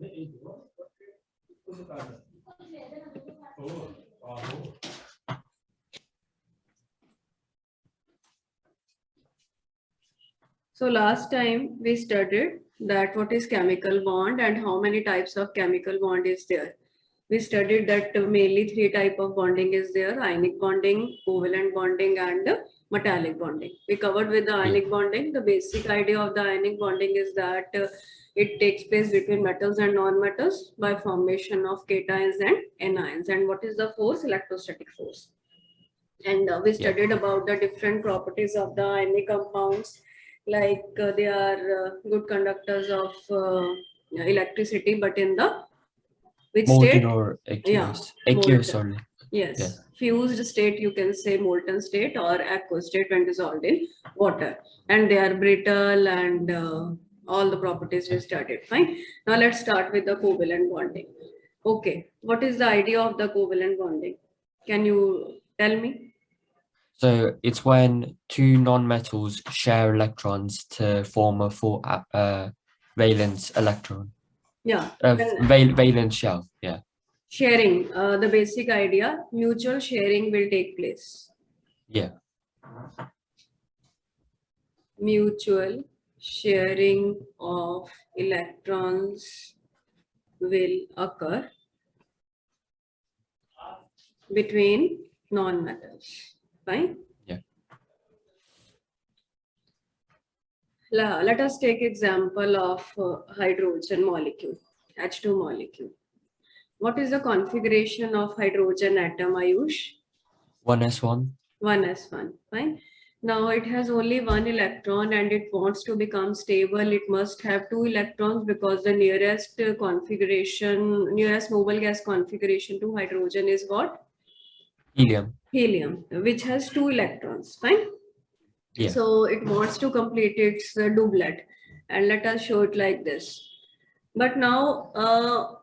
So last time we studied that what is chemical bond and how many types of chemical bond is there. We studied that mainly three type of bonding is there: ionic bonding, covalent bonding, and metallic bonding. We covered with the ionic bonding. The basic idea of the ionic bonding is that it takes place between metals and non-metals by formation of cations and anions. And what is the force? Electrostatic force. And we studied about the different properties of the ionic compounds, like they are good conductors of electricity, but in the which molten state? or aqueous? Yeah, Aqueous molten. only. Yes, Yeah. fused state, you can say molten state or aqueous state when dissolved in water, and they are brittle and all the properties we studied. Fine. Now let's start with the covalent bonding. Okay, what is the idea of the covalent bonding? Can you tell me? So it's when two non-metals share electrons to form a valence electron. Yeah. Valence shell. Yeah. Sharing, the basic idea, mutual sharing will take place. Yeah. Mutual sharing of electrons will occur between non-metals. Fine. Yeah. Let us take example of hydrogen molecule, H2 molecule. What is the configuration of hydrogen atom, Ayush? 1s1. 1s1. Fine. Now it has only one electron and it wants to become stable. It must have two electrons because the nearest nearest noble gas configuration to hydrogen is what? Helium. Helium, which has two electrons. Fine. Yeah. So it wants to complete its doublet, and let us show it like this. But now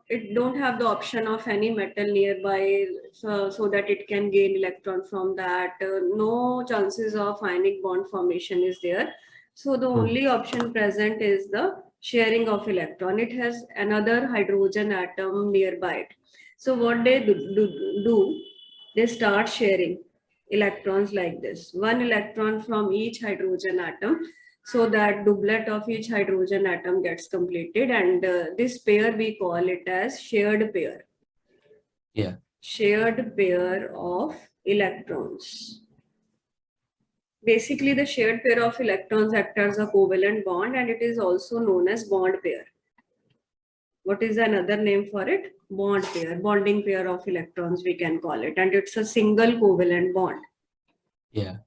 it don't have the option of any metal nearby, so that it can gain electron from that. No chances of ionic bond formation is there. So the only option present is the sharing of electron. It has another hydrogen atom nearby it. So what they do, they start sharing electrons like this. One electron from each hydrogen atom, so that doublet of each hydrogen atom gets completed, and this pair we call it as shared pair. Yeah. Shared pair of electrons. Basically, the shared pair of electrons acts as a covalent bond, and it is also known as bond pair. What is another name for it? Bond pair, bonding pair of electrons we can call it, and it's a single covalent bond. Yeah.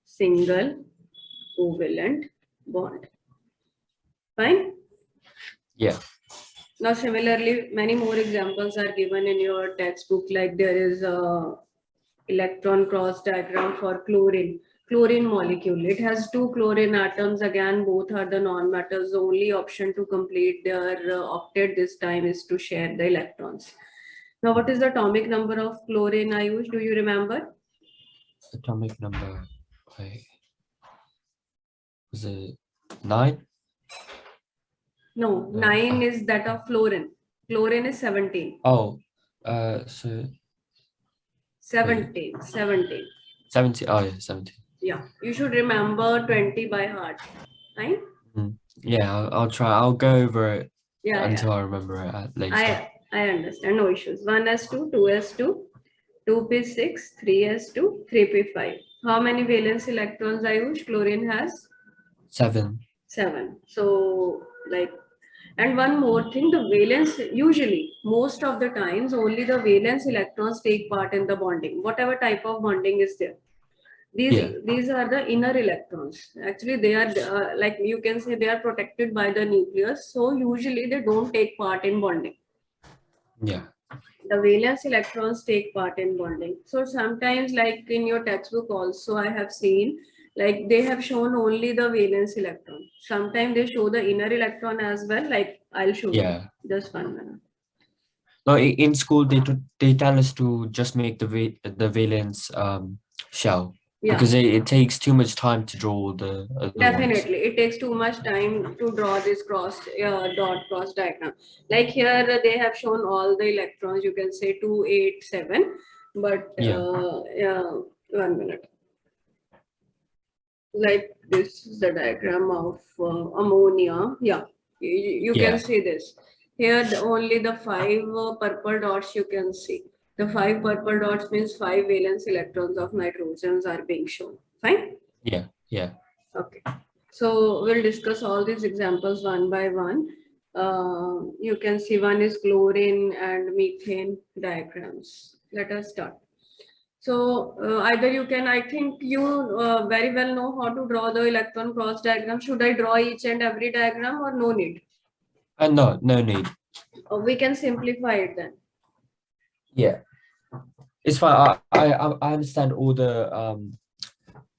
Single covalent bond. Fine? Yeah. Now, similarly, many more examples are given in your textbook, like there is a electron cross diagram for chlorine. Chlorine molecule. It has two chlorine atoms. Again, both are the non-metals. The only option to complete their octet this time is to share the electrons. Now, what is the atomic number of chlorine, Ayush? Do you remember? Atomic number. Was it 9? No, 9 is that of fluorine. Fluorine is 17. Oh, so 17. 70. Oh, yeah, 70. Yeah, you should remember 20 by heart. Fine? Yeah, I'll try. I'll go over it until Yeah. I remember it later. I understand. No issues. 1s2, 2s2, 2p6, 3s2, 3p5. How many valence electrons, Ayush, chlorine has? 7. 7. So, like, and one more thing, the valence, usually, most of the times, only the valence electrons take part in the bonding, whatever type of bonding is there. These are the inner electrons. Actually, they are like you can say they are protected by the nucleus. So usually they don't take part in bonding. Yeah. The valence electrons take part in bonding. So sometimes, like in your textbook also, I have seen like they have shown only the valence electron. Sometimes they show the inner electron as well. Like I'll show you. Just 1 minute. No, in school they tell us to just make the valence shell. Yeah. Because it takes too much time to draw the other ones. Definitely, it takes too much time to draw this dot cross diagram. Like here, they have shown all the electrons. You can say 2, 8, 7. But yeah, 1 minute. Like this is the diagram of ammonia. Yeah, you Yeah. can see this. Here, only the 5 purple dots you can see. The 5 purple dots means 5 valence electrons of nitrogens are being shown. Fine. Yeah. Yeah. Okay, so we'll discuss all these examples one by one. You can see one is chlorine and methane diagrams. Let us start. So either you can, I think you very well know how to draw the electron cross diagram. Should I draw each and every diagram or no need? No need. We can simplify it then. Yeah. It's fine. I understand all the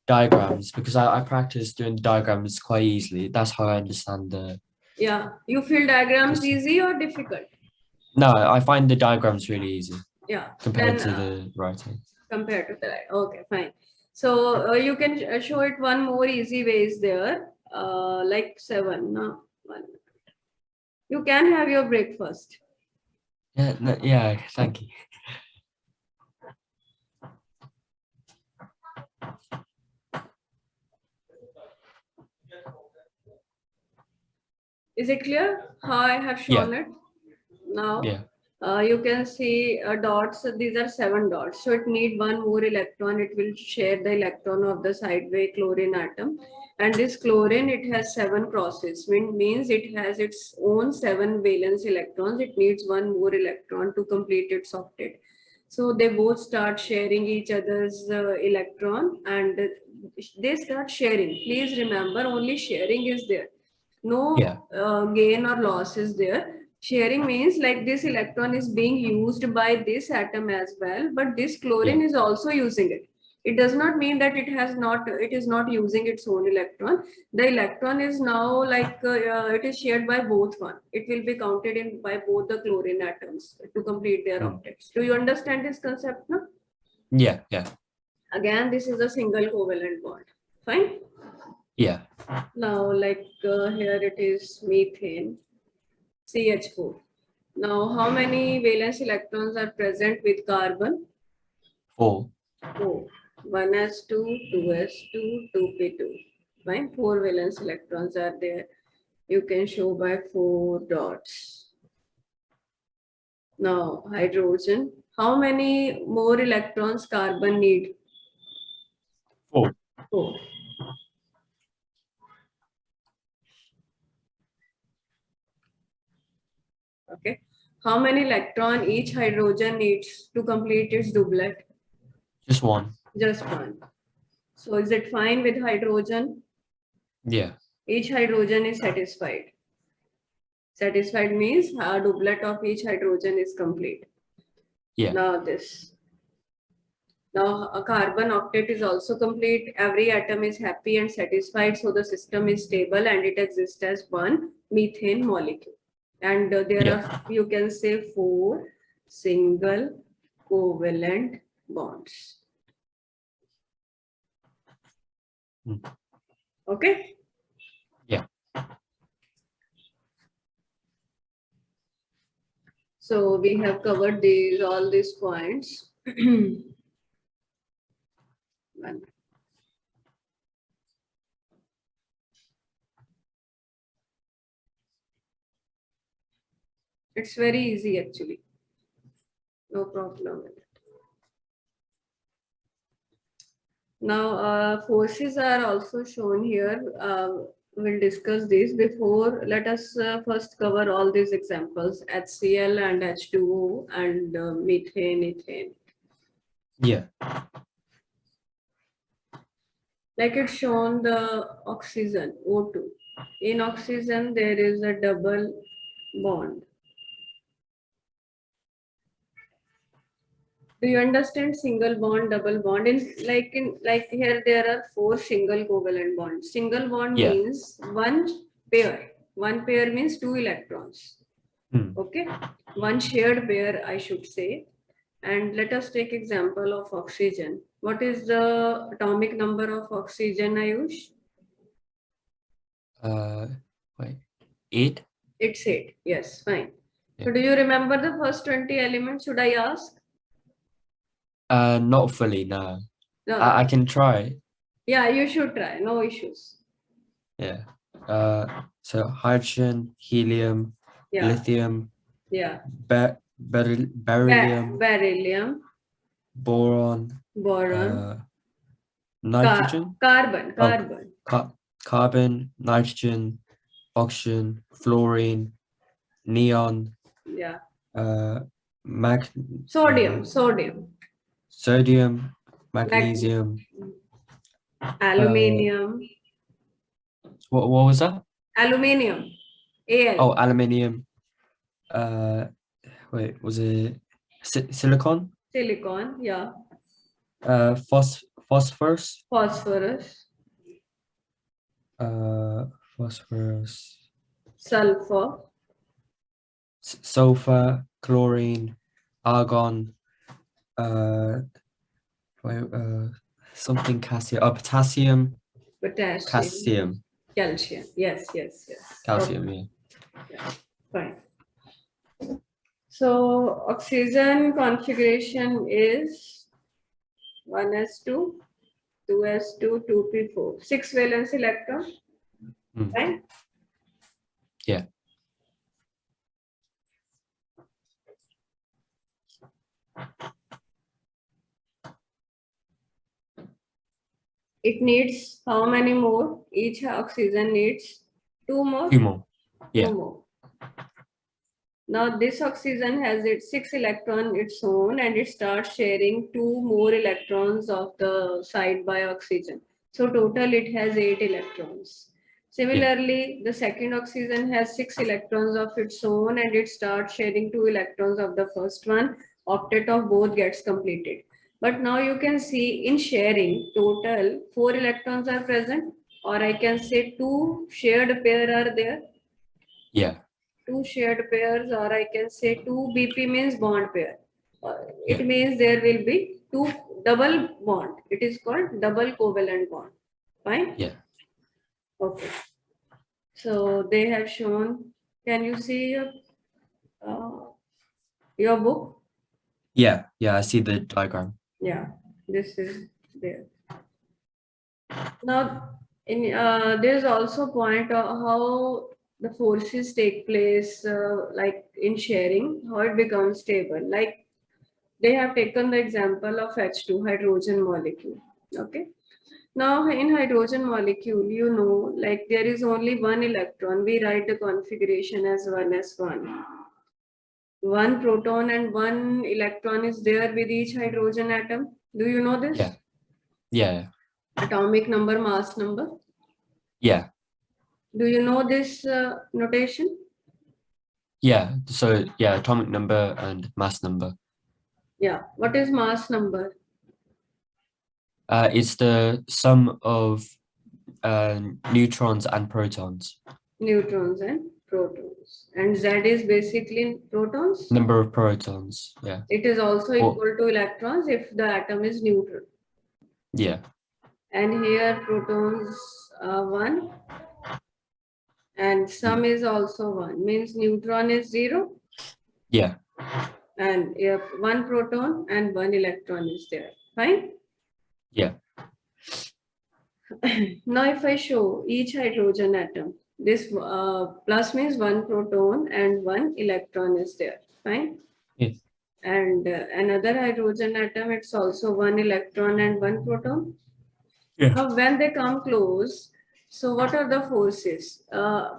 diagrams because I practice doing diagrams quite easily. That's how I understand the. Yeah, you feel diagrams easy or difficult? No, I find the diagrams really easy. Yeah. Compared to the writing. Compared to the writing. Okay, fine. So you can show it one more easy way is there, like 7. No, 1. You can have your breakfast. Yeah. No, yeah. Thank you. Is it clear how I have shown it? Now, you can see dots. These are 7 dots. So it need one more electron. It will share the electron of the sideway chlorine atom. And this chlorine, it has 7 crosses. Means it has its own 7 valence electrons. It needs one more electron to complete its octet. So they both start sharing each other's electron and they start sharing. Please remember, only sharing is there. No gain or loss is there. Sharing means like this electron is being used by this atom as well, but this chlorine is also using it. It does not mean that it is not using its own electron. The electron is now like it is shared by both one. It will be counted in by both the chlorine atoms to complete their octets. Do you understand this concept now? Yeah. Again, this is a single covalent bond. Fine. Yeah. Now, like here it is methane, CH4. Now, how many valence electrons are present with carbon? 4. 4. 1s2, 2s2, 2p2. Fine. 4 valence electrons are there. You can show by 4 dots. Now, hydrogen. How many more electrons carbon need? 4. 4. Okay. How many electron each hydrogen needs to complete its doublet? Just 1. Just 1. So is it fine with hydrogen? Yeah. Each hydrogen is satisfied. Satisfied means a doublet of each hydrogen is complete. Yeah. Now this. Now a carbon octet is also complete. Every atom is happy and satisfied. So the system is stable and it exists as one methane molecule. And there are, you can say, 4 single covalent bonds. Okay. Yeah. So we have covered all these points. It's very easy actually. No problem with it. Now forces are also shown here. We'll discuss these. Before, let us first cover all these examples: HCl and H2O and methane, ethane. Yeah. Like it's shown the oxygen, O2. In oxygen, there is a double bond. Do you understand single bond, double bond? Like here, there are 4 single covalent bonds. Single bond means one pair. One pair means 2 electrons. Okay, one shared pair, I should say. And let us take example of oxygen. What is the atomic number of oxygen, Ayush? Wait, 8? It's 8. Yes, fine. Yeah. So do you remember the first 20 elements? Should I ask? Not fully, no. No. I can try. Yeah, you should try. No issues. Yeah. So hydrogen, helium, Yeah, lithium, yeah. beryllium, Beryllium, boron, boron, nitrogen, carbon, oh, carbon. carbon, nitrogen, oxygen, fluorine, neon, Yeah. mag, Sodium, sodium, sodium, mag- magnesium. aluminium, What was that? aluminium, Al, Oh, aluminium. Wait, was it silicon? silicon, yeah, Phosphorus. phosphorus, Phosphorus. sulfur, Sulfur, chlorine, argon. Wait, something calcium. Oh, potassium, potassium, calcium, calcium. Yes, yes, yes. calcium. Okay, Yeah. fine. So oxygen configuration is 1s2, 2s2, 2p4, 6 valence electron, Mm. right? Yeah. It needs how many more? Each oxygen needs 2 more? Two more. 2 Yeah. more. Now this oxygen has its 6 electron its own and it starts sharing 2 more electrons of the side by oxygen. So total it has 8 electrons. Similarly, the second oxygen has 6 electrons of its own and it starts sharing 2 electrons of the first one. Octet of both gets completed. But now you can see in sharing total 4 electrons are present, or I can say 2 shared pair are there. Yeah. 2 shared pairs, or I can say 2 BP means bond pair. Yeah. It means there will be 2 double bond. It is called double covalent bond. Fine? Yeah. Okay. So they have shown. Can you see your book? Yeah. Yeah. I see the diagram. Yeah, this is there. Now, there's also point of how the forces take place, like in sharing, how it becomes stable. Like they have taken the example of H2 hydrogen molecule. Okay. Now in hydrogen molecule, you know, like there is only one electron. We write the configuration as 1s1. One proton and one electron is there with each hydrogen atom. Do you know this? Yeah. Yeah. Atomic number, mass number. Yeah. Do you know this notation? Yeah. So yeah, atomic number and mass number. Yeah. What is mass number? It's the sum of neutrons and protons. Neutrons and protons. And Z is basically protons. Number of protons. Yeah. It is also Or, equal to electrons if the atom is neutral. yeah. And here protons are 1 and sum is also 1. Means neutron is 0 Yeah. and if 1 proton and 1 electron is there. Fine? Yeah. Now if I show each hydrogen atom, this plus means 1 proton and 1 electron is there. Fine? Yeah. And another hydrogen atom, it's also 1 electron and 1 proton. Yeah. Now when they come close, so what are the forces?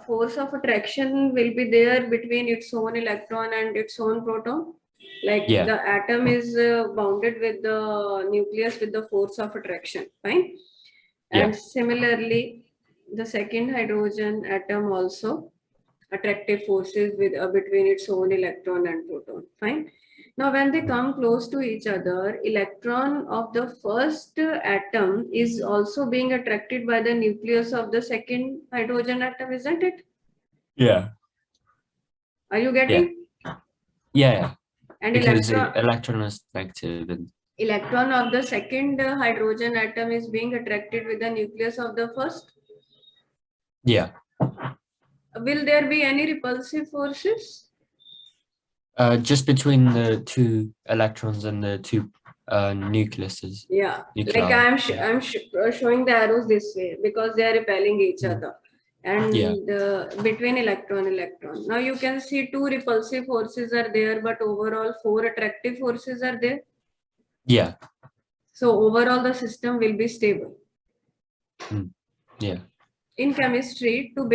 Force of attraction will be there between its own electron and its own proton. Like Yeah. the atom is bounded with the nucleus with the force of attraction. Fine? And Yeah. similarly, the second hydrogen atom also attractive forces with between its own electron and proton. Fine. Now, when they come close to each other, electron of the first atom is also being attracted by the nucleus of the second hydrogen atom, isn't it? Yeah. Are you getting? Yeah. And Because the electron, electron is negative and electron of the second hydrogen atom is being attracted with the nucleus of the first. Yeah. Will there be any repulsive forces? Just between the two electrons and the two nucleuses. Yeah, Nuclei. like I'm Yeah. showing the arrows this way because they are repelling each Mm. other, and Yeah. between electron. Now you can see two repulsive forces are there, but overall four attractive forces are there. Yeah. So overall the system will be stable. Yeah. In chemistry, for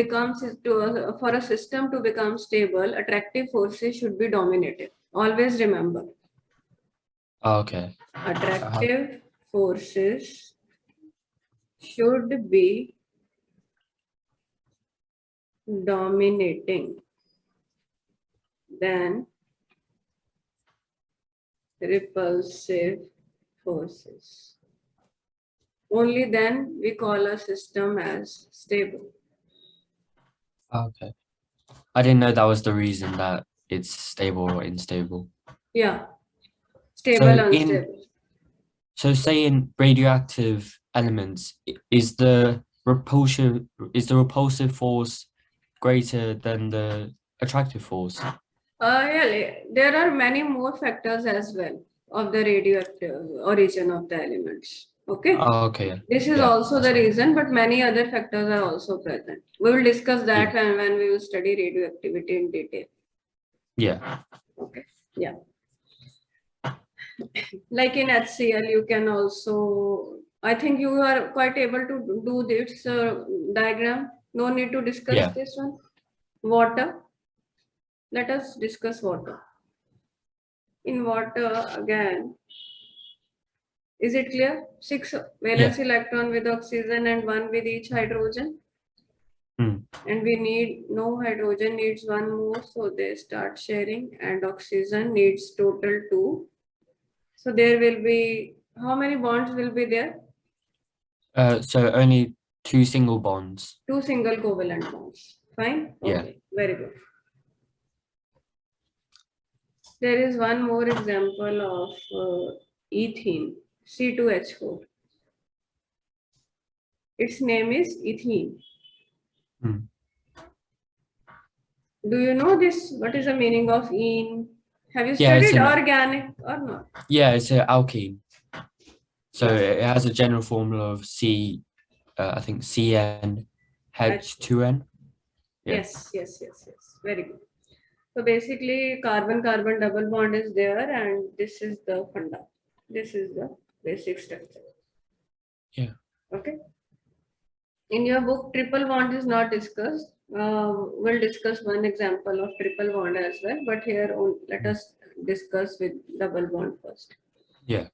a system to become stable, attractive forces should be dominated. Always remember, Okay. attractive forces should be dominating than repulsive forces. Only then we call a system as stable. Okay. I didn't know that was the reason that it's stable or unstable. Yeah, stable, So unstable. say in radioactive elements, is the repulsive force greater than the attractive force? Yeah, there are many more factors as well of the radioactive origin of the elements. Okay. Oh, okay. This is Yeah, also that's the fine. reason, but many other factors are also present. We will discuss that Yeah. when we will study radioactivity in detail. Yeah. Okay. Yeah. Like in HCl, you can also, I think you are quite able to do this diagram. No need to discuss Yeah. this one. Water. Let us discuss water. In water, again, is it clear? 6 valence electron with oxygen and 1 with each hydrogen. Mm. And we need, no hydrogen needs one more, so they start sharing, and oxygen needs total 2. So there will be, how many bonds will be there? So only 2 single bonds. 2 single covalent bonds. Fine? Yeah. Okay, very good. There is one more example of ethene, C2H4. Its name is ethene. Mm. Do you know this? What is the meaning of ene? Have you Yeah, studied organic or not? it's an alkene. So it has a general formula of I think CnH2n. Yeah. Yes. Very good. So basically, carbon-carbon double bond is there, and this is the funda. This is the basic structure. Yeah. Okay. In your book, triple bond is not discussed. We'll discuss one example of triple bond as well, but here let us discuss with double bond first. Yeah.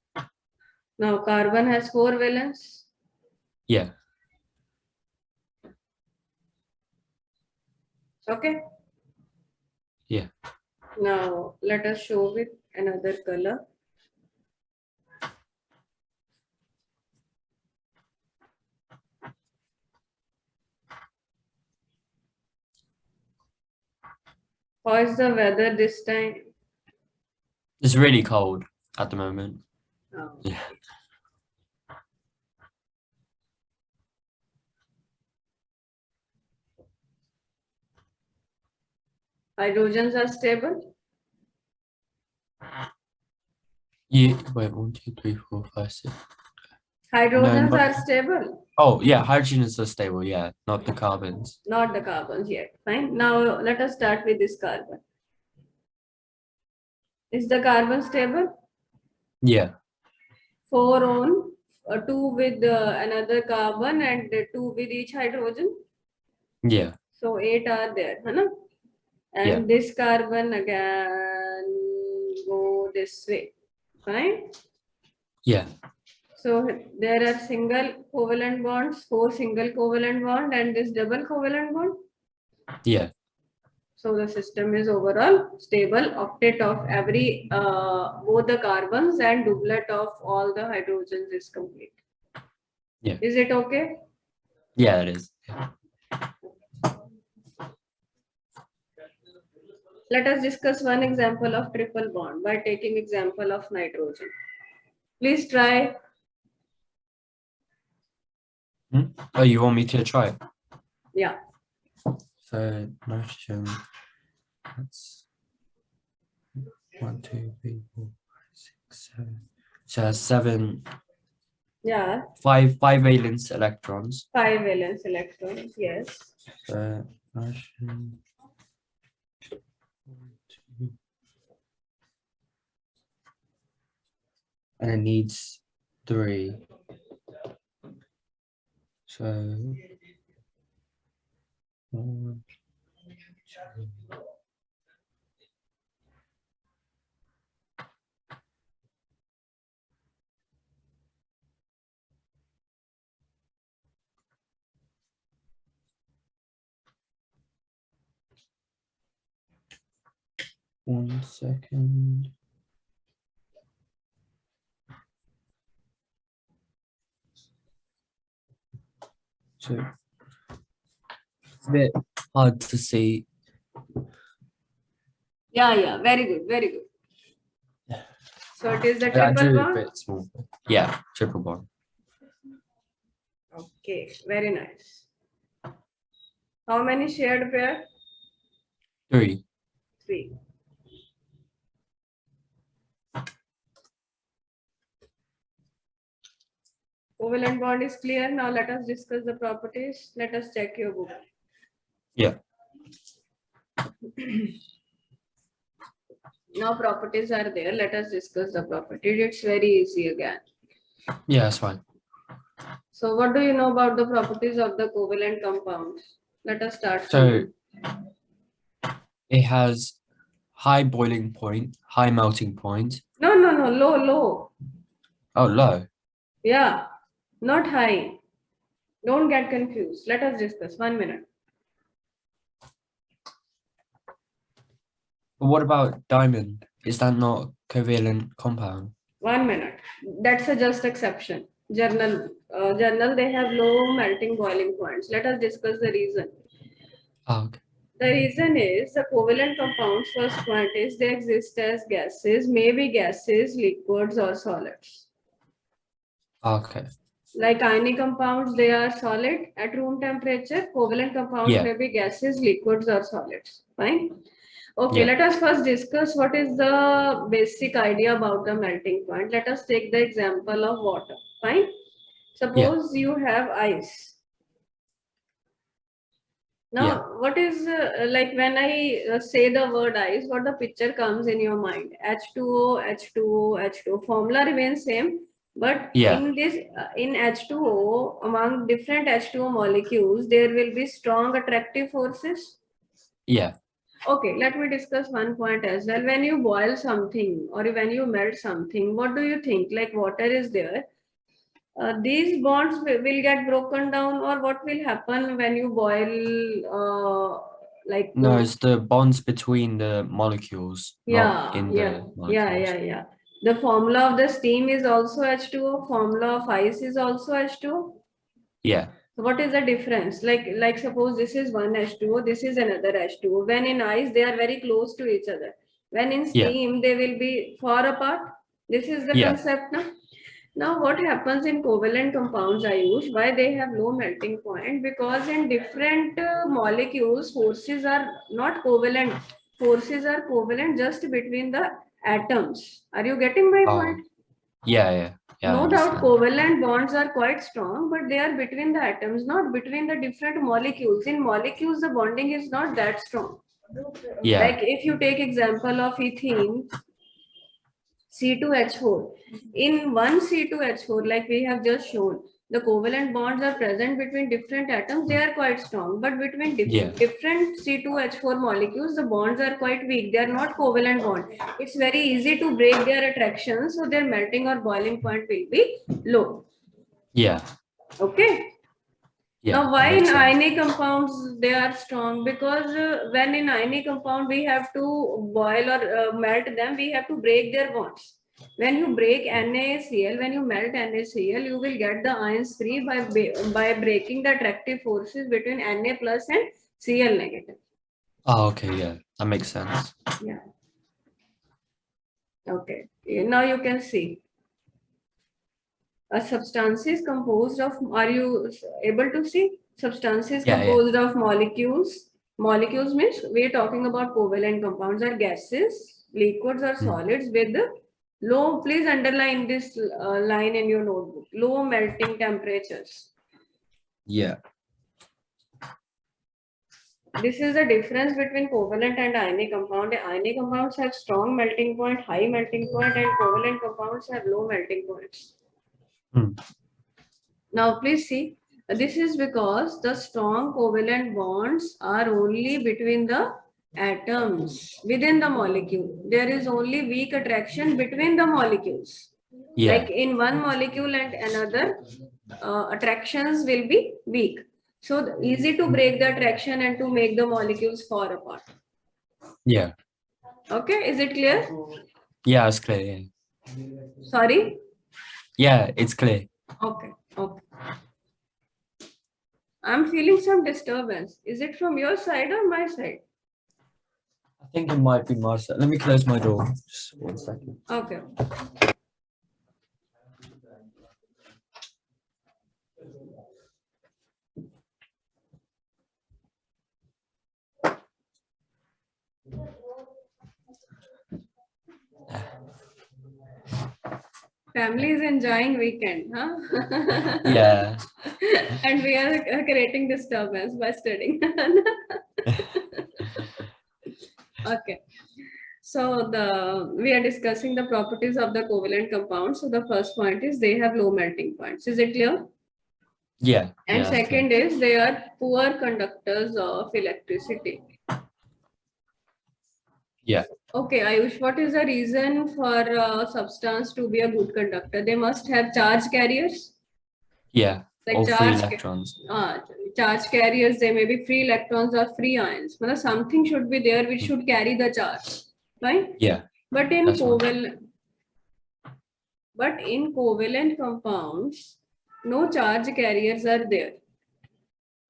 Now, carbon has 4 valence. Yeah. Okay. Yeah. Now, let us show with another color. How is the weather this time? It's really cold at the moment. Oh. Yeah. Hydrogens are stable. Yeah. Wait, 1, 2, 3, 4, 5, 6. Hydrogens No, are stable. Oh, yeah, hydrogens are stable, yeah, not the carbons. Not the carbons yet. Fine. Now let us start with this carbon. Is the carbon stable? Yeah. 4 on, 2 with another carbon, and 2 with each hydrogen. Yeah. So 8 are there. Huh? And Yeah. this carbon again go this way. Fine. Yeah. So there are single covalent bonds, 4 single covalent bond, and this double covalent bond. Yeah. So the system is overall stable. Octet of every both the carbons and doublet of all the hydrogens is complete. Yeah. Is it okay? Yeah, it is. Yeah. Let us discuss one example of triple bond by taking example of nitrogen. Please try. Oh, you want me to try? Yeah. So nitrogen, that's 1, 2, 3, 4, 5, 6, 7. So that's 7, Yeah. 5 valence electrons. 5 valence electrons. Yes. So nitrogen, 1, 2, and it needs 3. So 1, 2. One second. So it's a bit hard to see. Yeah, yeah. Very good. Very good. Yeah. So it is the I triple drew a bond. bit small. Yeah, triple bond. Okay. Very nice. How many shared pair? 3. 3. Covalent bond is clear. Now let us discuss the properties. Let us check your book. Yeah. Now properties are there. Let us discuss the properties. It's very easy again. Yeah, that's fine. So what do you know about the properties of the covalent compounds? Let us start from So you. it has high boiling point, high melting point. No, no, no. Low, low. Oh, low. Yeah. Not high. Don't get confused. Let us discuss. 1 minute. But what about diamond? Is that not covalent compound? 1 minute. That's a just exception. Journal, they have low melting boiling points. Let us discuss the reason. Oh, okay. The reason is the covalent compounds, first point is they exist as gases, maybe gases, liquids, or solids. Okay. Like ionic compounds, they are solid at room temperature. Covalent compounds Yeah. may be gases, liquids, or solids. Fine. Okay, Yeah. let us first discuss what is the basic idea about the melting point. Let us take the example of water. Fine. Suppose you have ice. Now, Yeah. what is like when I say the word ice, what the picture comes in your mind? H2O, H2O, H2O. Formula remains same, but Yeah. in this, in H2O, among different H2O molecules, there will be strong attractive forces. Yeah. Okay, let me discuss one point as well. When you boil something or when you melt something, what do you think? Like water is there. These bonds will get broken down, or what will happen when you boil like No, it's the bonds between the molecules, not in the molecules. yeah. The formula of the steam is also H2O. Formula of ice is also H2O. Yeah. So what is the difference? Like suppose this is one H2O, this is another H2O. When in ice, they are very close to each other. When in Yeah. steam, they will be far apart. This is the Yeah. concept now. Now, what happens in covalent compounds, Ayush? Why they have low melting point? Because in different molecules, forces are not covalent. Forces are covalent just between the atoms. Are you getting my Oh, point? yeah, yeah. Yeah, I No doubt, understand. covalent bonds are quite strong, but they are between the atoms, not between the different molecules. In molecules, the bonding is not that strong. Yeah. Like if you take example of ethene, C2H4. In one C2H4, like we have just shown, the covalent bonds are present between different atoms. They are quite strong, but between Yeah. different C2H4 molecules, the bonds are quite weak. They are not covalent bond. It's very easy to break their attraction, so their melting or boiling point will be low. Yeah. Okay. Yeah. Now, why That in makes sense. ionic compounds they are strong? Because when in ionic compound we have to boil or melt them, we have to break their bonds. When you break NaCl, when you melt NaCl, you will get the ions free by breaking the attractive forces between Na plus and Cl negative. Oh, okay. Yeah, that makes sense. Yeah. Okay. Now you can see. A substance is composed of, are you able to see? Substance is Yeah, composed of molecules. Molecules means we're talking about covalent compounds are gases, liquids or solids with low, please underline this line in your notebook, low melting temperatures. Yeah. This is the difference between covalent and ionic compound. Ionic compounds have strong melting point, high melting point, and covalent compounds have low melting points. Now, please see, this is because the strong covalent bonds are only between the atoms within the molecule. There is only weak attraction between the molecules. Yeah. Like in one molecule and another, attractions will be weak. So easy to break the attraction and to make the molecules fall apart. Yeah. Okay, is it clear? Yeah, it's clear. Yeah. Sorry? Yeah, it's clear. Okay, okay. I'm feeling some disturbance. Is it from your side or my side? I think it might be my side. Let me close my door. Just 1 second. Okay. Family is enjoying weekend, huh? Yeah. And we are creating disturbance by studying. Okay. So we are discussing the properties of the covalent compounds. So the first point is they have low melting points. Is it clear? Yeah. And yeah, that's second clear. is they are poor conductors of electricity. Yeah. Okay, Ayush, what is the reason for a substance to be a good conductor? They must have charge carriers. Yeah. Like All free electrons. Charge carriers, they may be free electrons or free ions. But something should be there which should carry the charge, right? Yeah. But in That's right. covalent compounds, no charge carriers are there.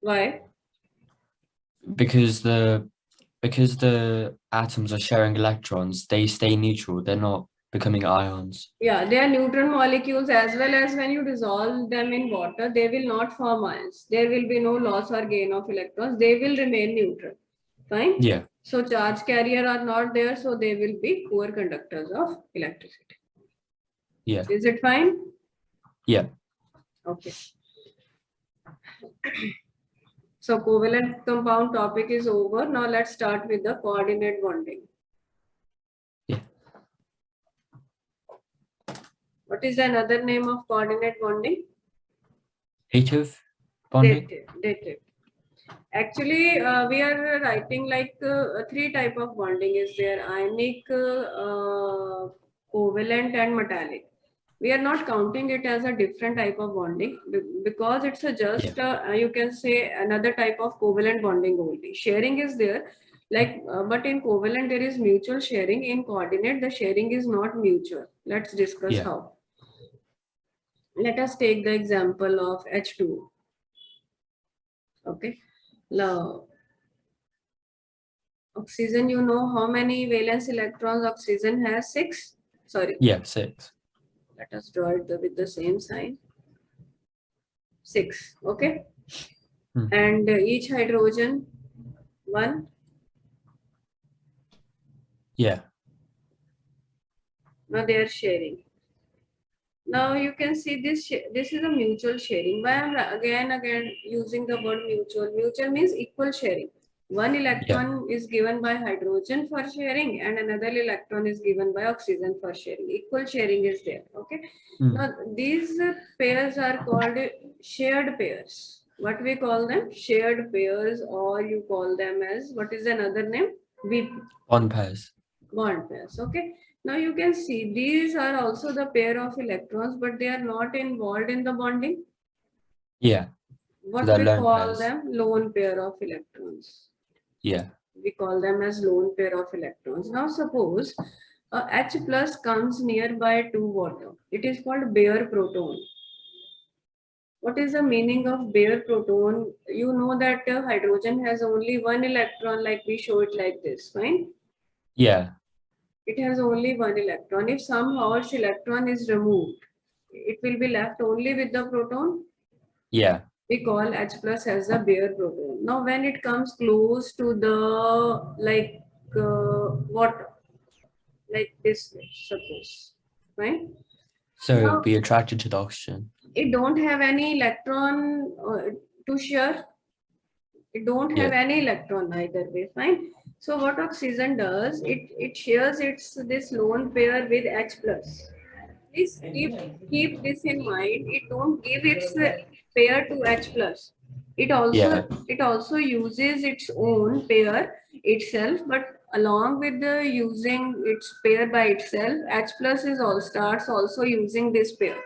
Why? Because the atoms are sharing electrons, they stay neutral. They're not becoming ions. Yeah, they are neutron molecules, as well as when you dissolve them in water, they will not form ions. There will be no loss or gain of electrons. They will remain neutral. Fine? Yeah. So charge carrier are not there, so they will be poor conductors of electricity. Yeah. Is it fine? Yeah. Okay. So covalent compound topic is over. Now let's start with the coordinate bonding. Yeah. What is another name of coordinate bonding? Dative bonding. Dative. Actually, we are writing like three type of bonding is there: ionic, covalent, and metallic. We are not counting it as a different type of bonding because it's a just you can say another type of covalent bonding only. Sharing is there, like but in covalent there is mutual sharing. In coordinate, the sharing is not mutual. Let's discuss Yeah. how. Let us take the example of H2O. Okay. Now, oxygen, you know how many valence electrons oxygen has? 6. Sorry. Yeah. 6. Let us draw it with the same sign. 6. Okay. And each hydrogen 1. Yeah. Now they are sharing. Now you can see this. This is a mutual sharing. Why I'm again using the word mutual? Mutual means equal sharing. One electron is given by hydrogen for sharing and another electron is given by oxygen for sharing. Equal sharing is there. Okay. Now these pairs are called shared pairs. What we call them? Shared pairs, or you call them as, what is another name? Bond pairs. Bond pairs. Okay. Now you can see these are also the pair of electrons, but they are not involved in the bonding. Yeah. What So we call pairs. them? Lone pair of electrons. Yeah. We call them as lone pair of electrons. Now suppose H plus comes nearby to water. It is called bare proton. What is the meaning of bare proton? You know that hydrogen has only one electron, like we show it like this, right? Yeah. It has only one electron. If somehow its electron is removed, it will be left only with the proton. Yeah. We call H plus as a bare proton. Now, when it comes close to the what, like this, suppose, right? So it'll Now, be attracted to the oxygen. it don't have any electron to share. It don't have Yeah. any electron either way, fine. So what oxygen does, it shares its this lone pair with H plus. Please keep this in mind. It don't give its pair to H plus. Yeah. It also uses its own pair itself, but along with the using its pair by itself, H plus is all starts also using this pair.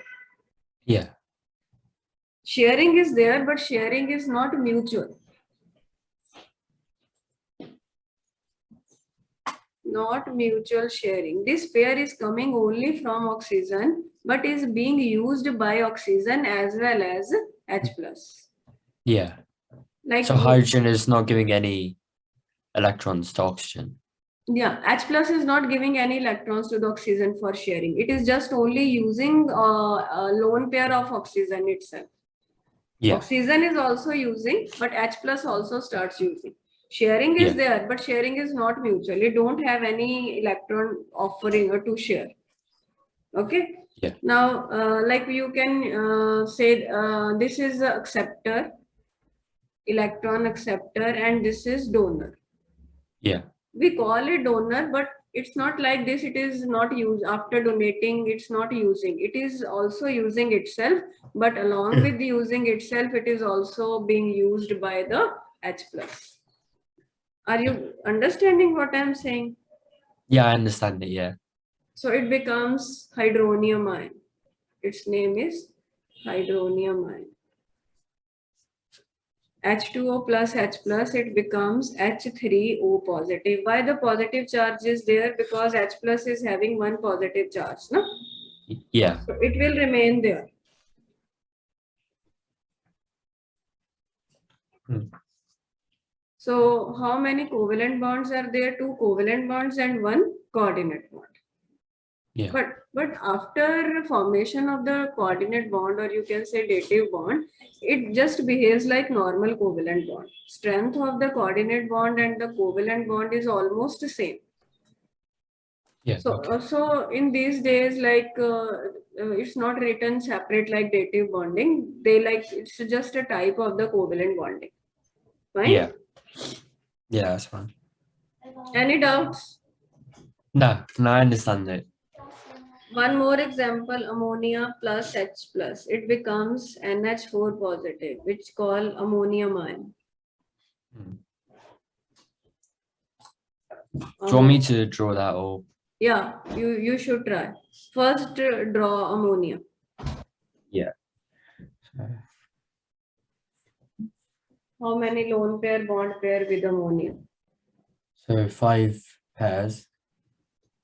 Yeah. Sharing is there, but sharing is not mutual. Not mutual sharing. This pair is coming only from oxygen, but is being used by oxygen as well as H plus. Yeah. Like So hydrogen is not giving any electrons to oxygen. yeah, H plus is not giving any electrons to the oxygen for sharing. It is just only using a lone pair of oxygen itself. Yeah. Oxygen is also using, but H plus also starts using. Sharing is Yeah. there, but sharing is not mutual. You don't have any electron offering or to share. Okay. Yeah. Now, like you can say this is the acceptor, electron acceptor, and this is donor. Yeah. We call it donor, but it's not like this. It is not used after donating. It's not using. It is also using itself, but along with using itself, it is also being used by the H plus. Are you understanding what I'm saying? Yeah, I understand it. Yeah. So it becomes hydronium ion. Its name is hydronium ion. H2O plus H plus, it becomes H3O positive. Why the positive charge is there? Because H plus is having one positive charge, no? Yeah. So it will remain there. Hmm. So how many covalent bonds are there? Two covalent bonds and one coordinate bond. Yeah. But after formation of the coordinate bond, or you can say dative bond, it just behaves like normal covalent bond. Strength of the coordinate bond and the covalent bond is almost the same. Yeah. So, Okay. so in these days, it's not written separate like dative bonding. They like it's just a type of the covalent bonding. Fine. Yeah. Yeah, that's fine. Any doubts? No, I understand it. One more example: ammonia plus H plus. It becomes NH4 positive, which call ammonium ion. Hmm. Do you want me to draw that or? Yeah, you should try. First, draw ammonia. Yeah. How many lone pair bond pair with ammonia? So 5 pairs.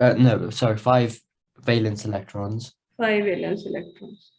No, sorry, 5 valence electrons. 5 valence electrons.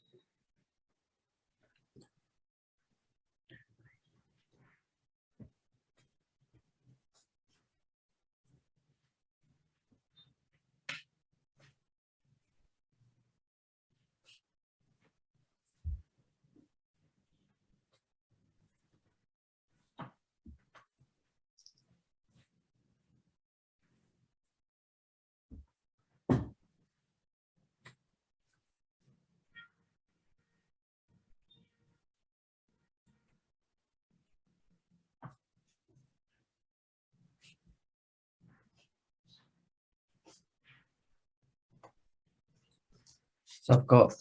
So I've got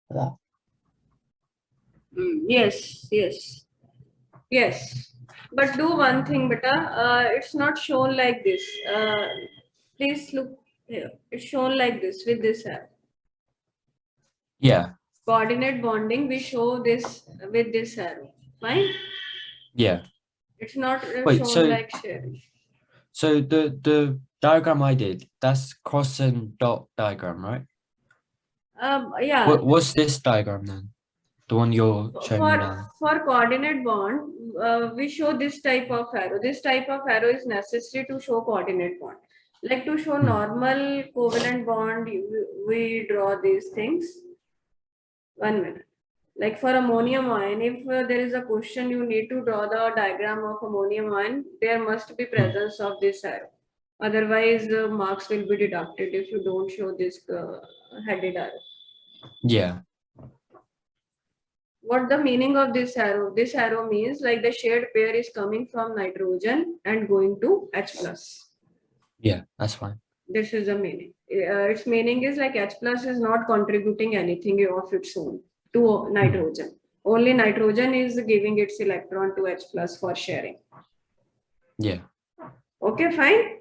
that. Yes, yes, yes. But do one thing, beta. It's not shown like this. Please look here. It's shown like this with this arrow. Yeah. Coordinate bonding, we show this with this arrow. Fine. Yeah. It's not Wait, shown like sharing. So the diagram I did, that's cross and dot diagram, right? Yeah. What's this diagram then? The one you're showing me now? For coordinate bond, we show this type of arrow. This type of arrow is necessary to show coordinate bond. Like to show normal covalent bond, we draw these things. 1 minute. Like for ammonium ion, if there is a question, you need to draw the diagram of ammonium ion, there must be presence of this arrow. Otherwise, the marks will be deducted if you don't show this headed arrow. Yeah. What the meaning of this arrow? This arrow means like the shared pair is coming from nitrogen and going to H plus. Yeah, that's fine. This is the meaning. Its meaning is like H plus is not contributing anything of its own to nitrogen. Only nitrogen is giving its electron to H plus for sharing. Yeah. Okay, fine.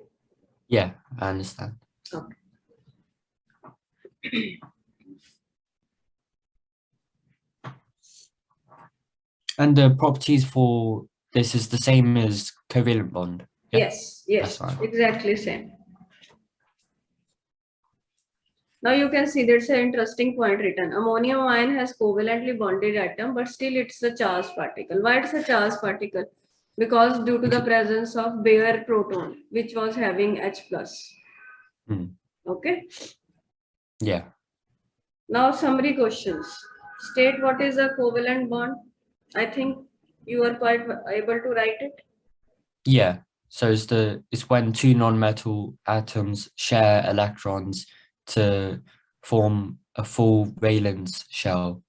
Yeah, I understand. Okay. And the properties for this is the same as covalent bond. Yeah? Yes, yes, That's fine. exactly same. Now you can see there's an interesting point written. Ammonium ion has covalently bonded atom, but still it's a charged particle. Why it's a charged particle? Because due to the presence of bare proton, which was having H plus. Okay. Yeah. Now summary questions. State what is a covalent bond. I think you are quite able to write it. Yeah. So it's when two non-metal atoms share electrons to form a full valence shell.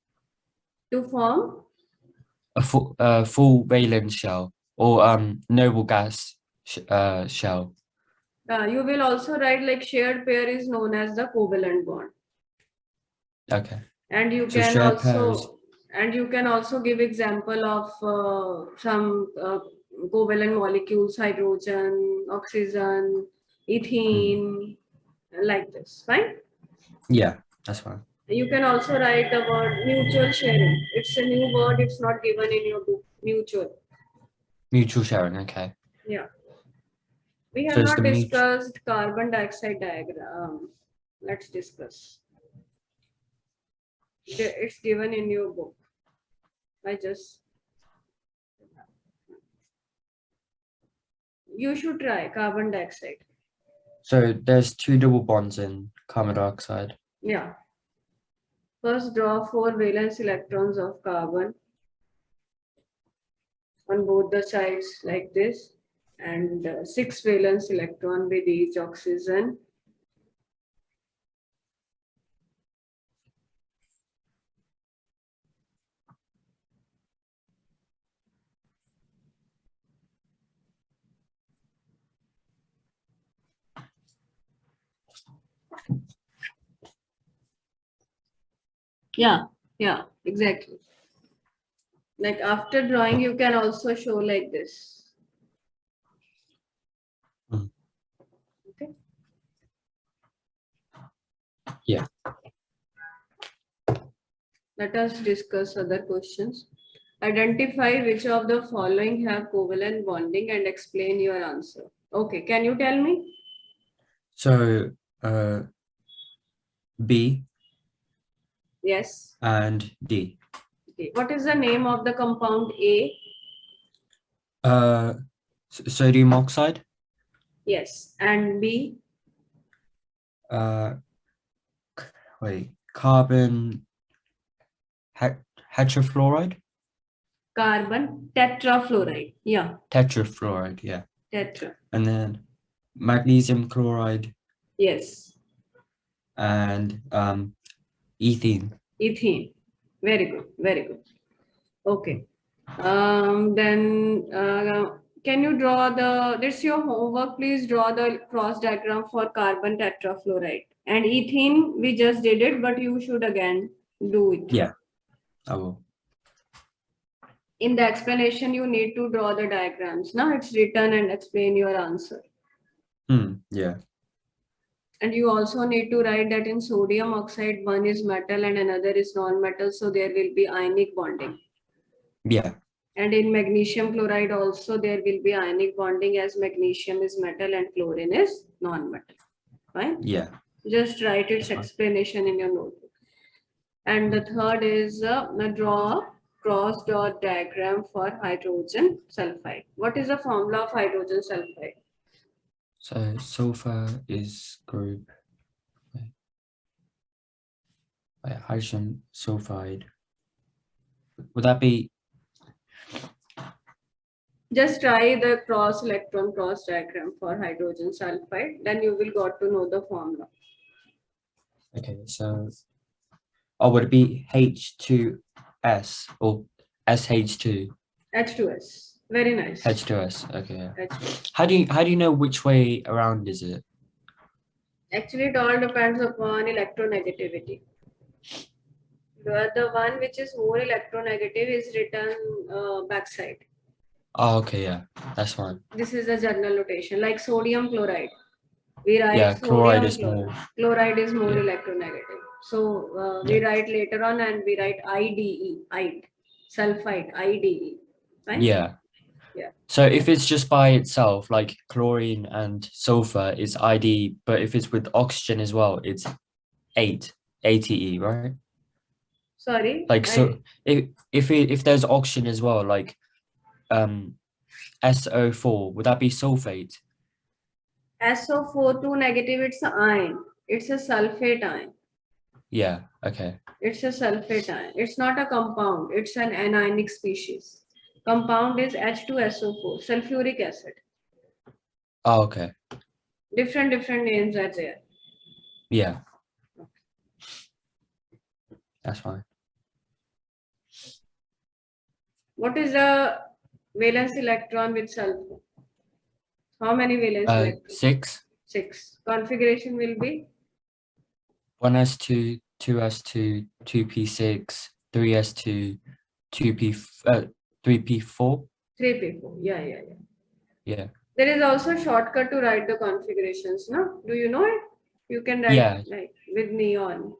To form A full valence shell or noble gas shell. you will also write like shared pair is known as the covalent bond. Okay. And you So can shared also give example of some covalent molecules, hydrogen, oxygen, ethene, like this. Fine. Yeah, that's fine. You can also write the word mutual sharing. It's a new word. It's not given in your book. Mutual. Mutual sharing. Okay. Yeah. We have So it's not the discussed carbon dioxide diagram. Let's discuss. It's given in your book. You should try carbon dioxide. So there's two double bonds in carbon dioxide. Yeah. First, draw 4 valence electrons of carbon on both the sides like this, and 6 valence electron with each oxygen. Yeah, exactly. Like after drawing, you can also show like this. Okay. Yeah. Let us discuss other questions. Identify which of the following have covalent bonding and explain your answer. Okay, can you tell me? So B. Yes. And D. Okay. What is the name of the compound A? Sodium oxide. Yes. And B? Carbon tetrafluoride. Carbon tetrafluoride. Yeah. Tetrafluoride, yeah. Tetra. And then magnesium chloride. Yes. And ethene. Ethene. Very good. Very good. Okay. Then can you draw this is your homework. Please draw the cross diagram for carbon tetrafluoride. And ethene, we just did it, but you should again do it. Yeah, I will. In the explanation, you need to draw the diagrams. Now it's written and explain your answer. Yeah. And you also need to write that in sodium oxide, one is metal and another is non-metal. So there will be ionic bonding. Yeah. And in magnesium chloride also there will be ionic bonding, as magnesium is metal and chlorine is non-metal. Fine? Yeah. Just write its explanation in your notebook. And the third is draw cross dot diagram for hydrogen sulfide. What is the formula of hydrogen sulfide? So sulfur is group hydrogen sulfide. Would that be Just try the cross electron cross diagram for hydrogen sulfide, then you will got to know the formula. okay? So would it be H2S or SH2? H2S. Very nice. H2S. Okay. Yeah. H2S. How do you know which way around is it? Actually, it all depends upon electronegativity. The one which is more electronegative is written backside. Oh, okay, yeah, that's fine. This is the general notation, like sodium chloride. We write Yeah, chloride sodium is more. chloride is more Yeah. electronegative. So we Yeah. write later on and we write IDE, sulfide, IDE. Right? Yeah. Yeah. So if it's just by itself, like chlorine and sulfur, it's ID, but if it's with oxygen as well, it's 8 ATE, right? Sorry. Like so, if there's oxygen as well, like SO4, would that be sulfate? SO4 negative, it's an ion. It's a sulfate ion. Yeah. Okay. It's a sulfate ion. It's not a compound. It's an anionic species. Compound is H2SO4, sulfuric acid. Oh, okay. Different names are there. Yeah. That's fine. What is the valence electron with sulfur? How many valence electrons? 6. 6. Configuration will be 1s2, 2s2, 2p6, 3s2, 3p4. 3p4. Yeah. Yeah. There is also a shortcut to write the configurations. No? Do you know it? You can write Yeah. like with neon.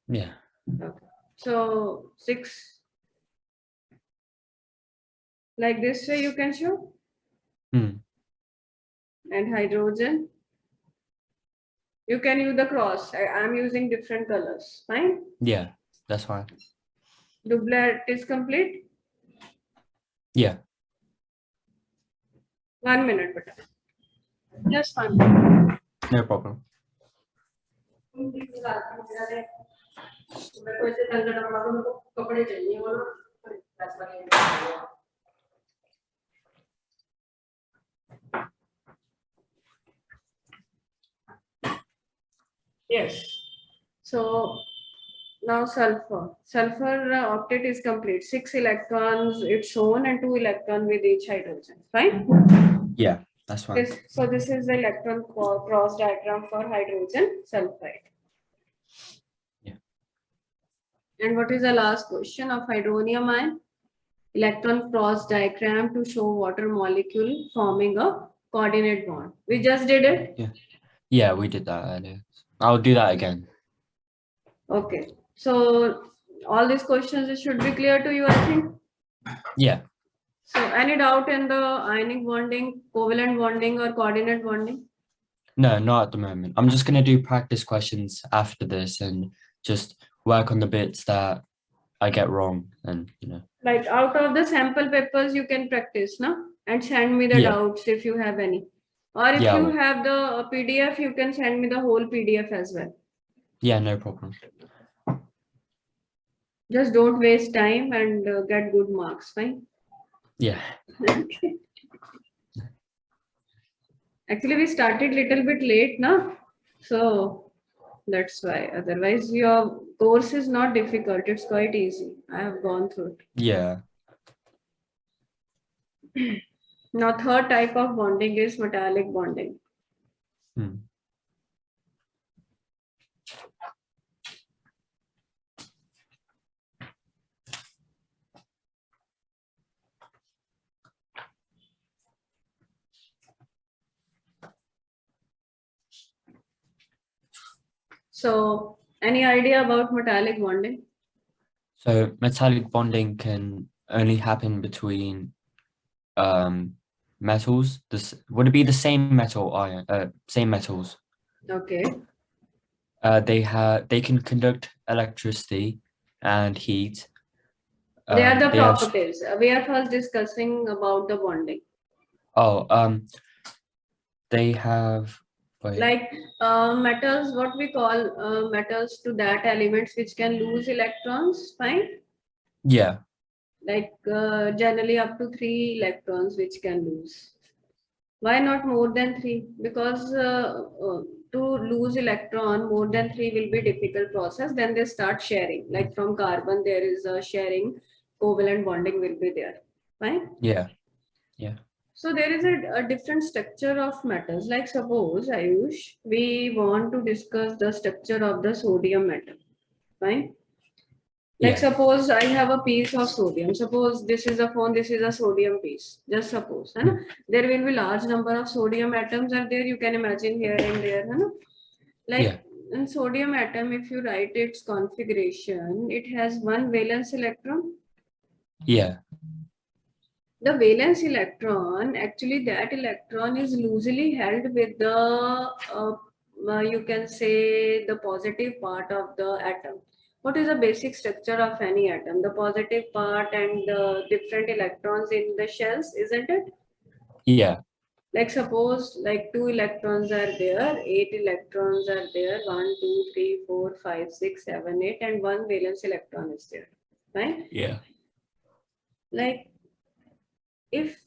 Yeah. Okay. So 6. Like this way you can show. Hmm. And hydrogen. You can use the cross. I'm using different colors. Fine. Yeah, that's fine. Doublet is complete. Yeah. 1 minute, but just 1 minute. No problem. Yes. So now sulfur. Sulfur octet is complete. 6 electrons its own and 2 electrons with each hydrogen. Fine. Yeah, that's fine. So this is the electron cross diagram for hydrogen sulfide. Yeah. And what is the last question of hydronium ion? Electron cross diagram to show water molecule forming a coordinate bond. We just did it. Yeah, we did that earlier. I'll do that again. Okay. So all these questions should be clear to you, I think. Yeah. So any doubt in the ionic bonding, covalent bonding or coordinate bonding? No, not at the moment. I'm just gonna do practice questions after this and just work on the bits that I get wrong and Like out of the sample papers you can practice, no? And send me the Yeah. doubts if you have any. Or if Yeah, I you will. have the PDF, you can send me the whole PDF as well. Yeah, no problem. Just don't waste time and get good marks, fine? Yeah. Actually, we started little bit late, na? So that's why. Otherwise, your course is not difficult. It's quite easy. I have gone through Yeah. it. Now, third type of bonding is metallic bonding. Hmm. So, any idea about metallic bonding? So metallic bonding can only happen between metals. This would it be the same metal ion same metals? Okay. They can conduct electricity and heat. They are the They have properties. We are first discussing about the bonding. oh They have, wait, Like metals, what we call metals to that elements which can lose electrons, fine? yeah, Like generally up to 3 electrons which can lose. Why not more than 3? Because to lose electron more than 3 will be difficult process. Then they start sharing. Like from carbon, there is a sharing, covalent bonding will be there. Fine. yeah, yeah, So there is a different structure of metals. Like suppose, Ayush, we want to discuss the structure of the sodium atom. Fine. Like yeah, suppose I have a piece of sodium. Suppose this is a phone, this is a sodium piece. Just suppose. है ना? mm, There will be large number of sodium atoms are there. You can imagine here and there. है ना? yeah, Like in sodium atom, if you write its configuration, it has one valence electron. yeah, The valence electron, actually that electron is loosely held with the, you can say the positive part of the atom. What is the basic structure of any atom? The positive part and the different electrons in the shells, isn't it? yeah, Like suppose like 2 electrons are there, 8 electrons are there, 1, 2, 3, 4, 5, 6, 7, 8, and one valence electron is there, right? yeah, Like if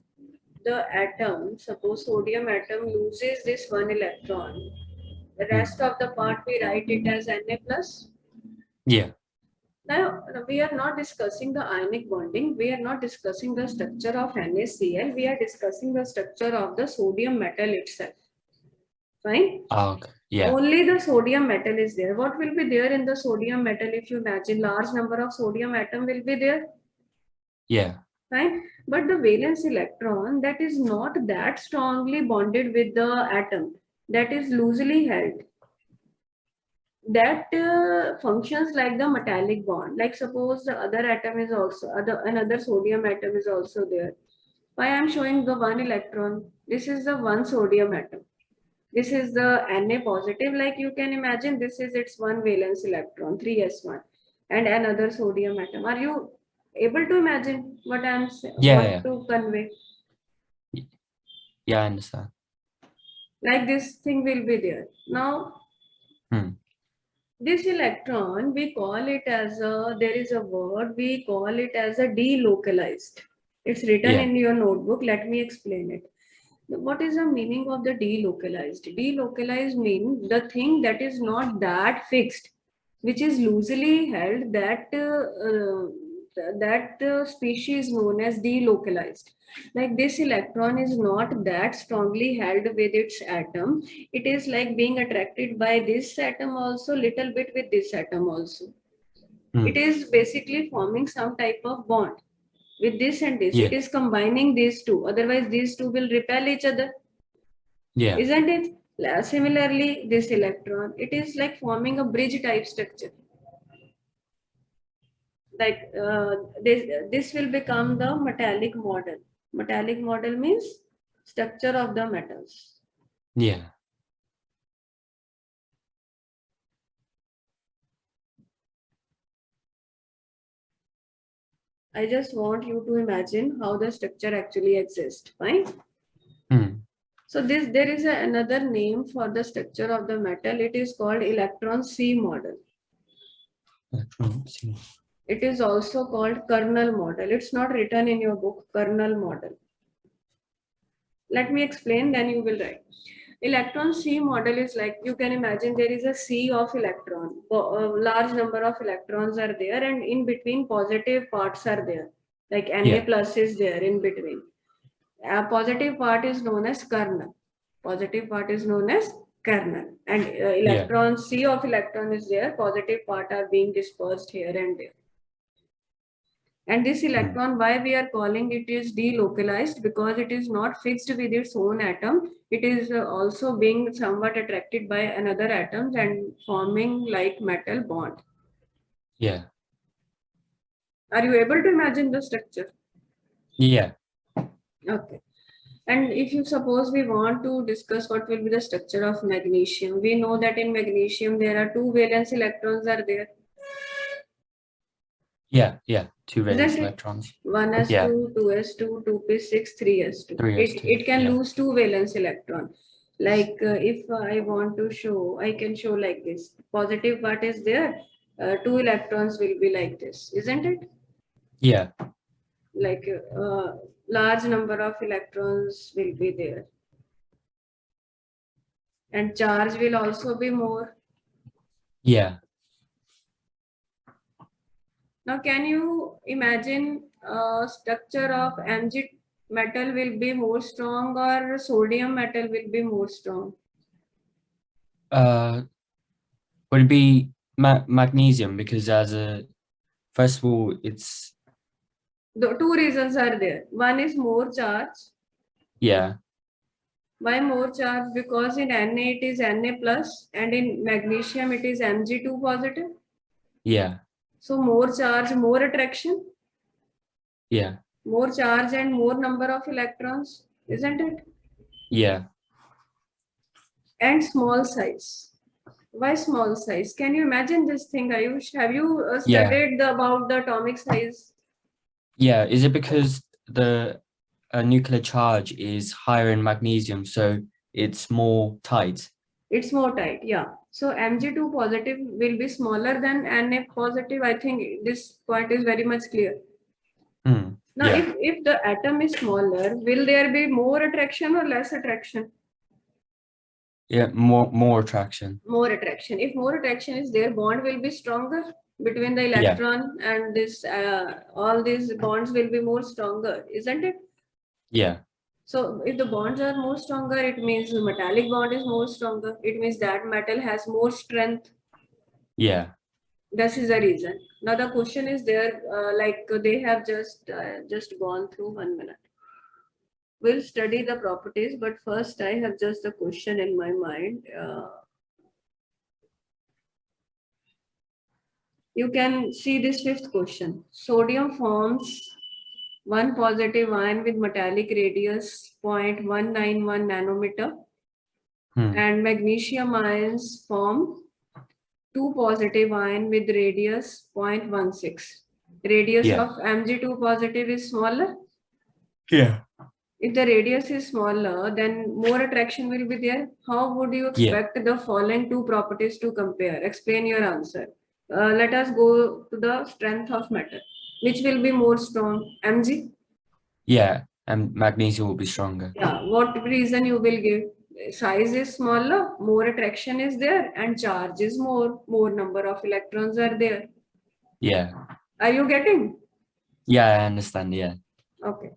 the atom, suppose sodium atom loses this one electron, the rest mm, of the part we write it as Na plus. yeah, Now we are not discussing the ionic bonding, we are not discussing the structure of NaCl, we are discussing the structure of the sodium metal itself. Fine. okay, yeah, Only the sodium metal is there. What will be there in the sodium metal? If you imagine large number of sodium atom will be there, yeah, right? But the valence electron that is not that strongly bonded with the atom, that is loosely held. That functions like the metallic bond. Like suppose the other atom is also another sodium atom is also there. Why I am showing the one electron? This is the one sodium atom. This is the Na positive. Like you can imagine, this is its one valence electron, 3s1, and another sodium atom. Are you able to imagine what I am yeah, want yeah, to convey? yeah, I understand. Like this thing will be there. Now, Hmm. this electron, we call it as a, there is a word, we call it as a delocalized. It's written Yeah, in your notebook. Let me explain it. What is the meaning of the delocalized? Delocalized means the thing that is not that fixed, which is loosely held, that species known as delocalized. Like this electron is not that strongly held with its atom. It is like being attracted by this atom also, little bit with this atom also. It hmm, is basically forming some type of bond with this and this. It yeah, is combining these two. Otherwise, these two will repel each other, yeah, isn't it? Similarly, this electron, it is like forming a bridge type structure. Like this will become the metallic model. Metallic model means structure of the metals. yeah, I just want you to imagine how the structure actually exists. Fine. hmm, So this there is another name for the structure of the metal. It is called electron C model. electrons, It is also called kernel model. It's not written in your book, kernel model. Let me explain, then you will write. Electron C model is like, you can imagine there is a sea of electron. A large number of electrons are there, and in between positive parts are there. Like Na yeah, plus is there in between. A positive part is known as kernel. Positive part is known as kernel. And yeah, electron, sea of electron is there. Positive part are being dispersed here and there. And this hmm, electron, why we are calling it is delocalized, because it is not fixed with its own atom. It is also being somewhat attracted by another atoms and forming like metal bond. yeah, Are you able to imagine the structure? yeah, Okay. And if you suppose we want to discuss what will be the structure of magnesium, we know that in magnesium there are two valence electrons are there, yeah, yeah, two valence isn't it? electrons. 1s2, Yeah, 2s2, 2p6, 3s2. 3s2. It can Yeah, lose two valence electron. Like if I want to show, I can show like this. Positive part is there. Two electrons will be like this, isn't it? Yeah. Like large number of electrons will be there. And charge will also be more. Yeah. Now, can you imagine structure of Mg metal will be more strong or sodium metal will be more strong? Would it be magnesium? Because first of all, it's The two reasons are there. One is more charge. yeah, Why more charge? Because in Na it is Na plus and in magnesium it is Mg2 positive. yeah, So more charge, more attraction, yeah, more charge and more number of electrons, isn't it? yeah, And small size. Why small size? Can you imagine this thing, Ayush? Have you yeah, studied about the atomic size? yeah. Is it because the nuclear charge is higher in magnesium, so it's more tight? It's more tight, yeah. So Mg2 positive will be smaller than Na positive. I think this point is very much clear. Now, Yeah, if the atom is smaller, will there be more attraction or less attraction? yeah. More attraction. More attraction. If more attraction is there, bond will be stronger between the Yeah, electron and this. All these bonds will be more stronger, isn't it? yeah, So if the bonds are more stronger, it means the metallic bond is more stronger. It means that metal has more strength. yeah. This is the reason. Now the question is there, like they have just gone through 1 minute. We'll study the properties, but first I have just a question in my mind. You can see this fifth question. Sodium forms one positive ion with metallic radius 0.191 nanometer, and magnesium ions form two positive ion with radius 0.16. Radius Yeah, of Mg2 positive is smaller. yeah, If the radius is smaller, then more attraction will be there. How would you yeah, expect the following two properties to compare? Explain your answer. Let us go to the strength of matter. Which will be more strong? Mg? yeah. And magnesium will be stronger. Yeah. What reason you will give? Size is smaller, more attraction is there, and charge is more number of electrons are there. Yeah, Are you getting? yeah. I understand. Yeah, Okay.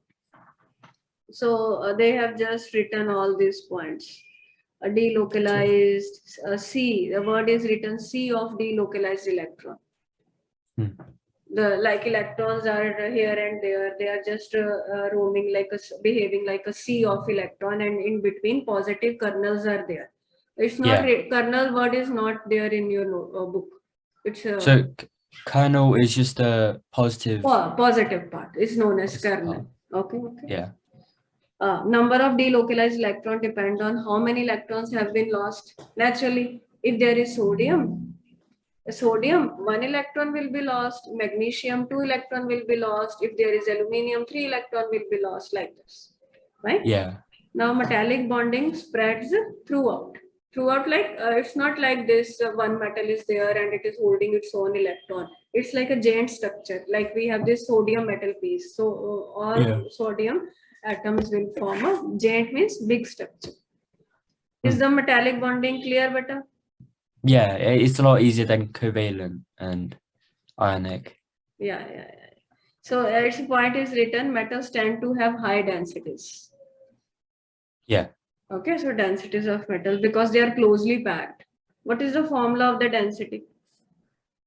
So they have just written all these points. Delocalized C. The word is written C of delocalized electron. The like electrons are here and there. They are just roaming like behaving like a sea of electron, and in between positive kernels are there. It's not yeah. kernel word is not there in your book. It's So kernel is just a positive. positive part. It's known as Positive kernel. part. Okay. Okay. Yeah, Number of delocalized electron depend on how many electrons have been lost. Naturally, if there is sodium, one electron will be lost. Magnesium, two electron will be lost. If there is aluminium, three electron will be lost like this, right? yeah, Now metallic bonding spreads throughout. Throughout, like it's not like this one metal is there and it is holding its own electron. It's like a giant structure. Like we have this sodium metal piece. So yeah. all sodium atoms will form a giant means big structure. Is the metallic bonding clear, better? Yeah, it's a lot easier than covalent and ionic. Yeah. So its point is written, metals tend to have high densities. Yeah, Okay, so densities of metals because they are closely packed. What is the formula of the density?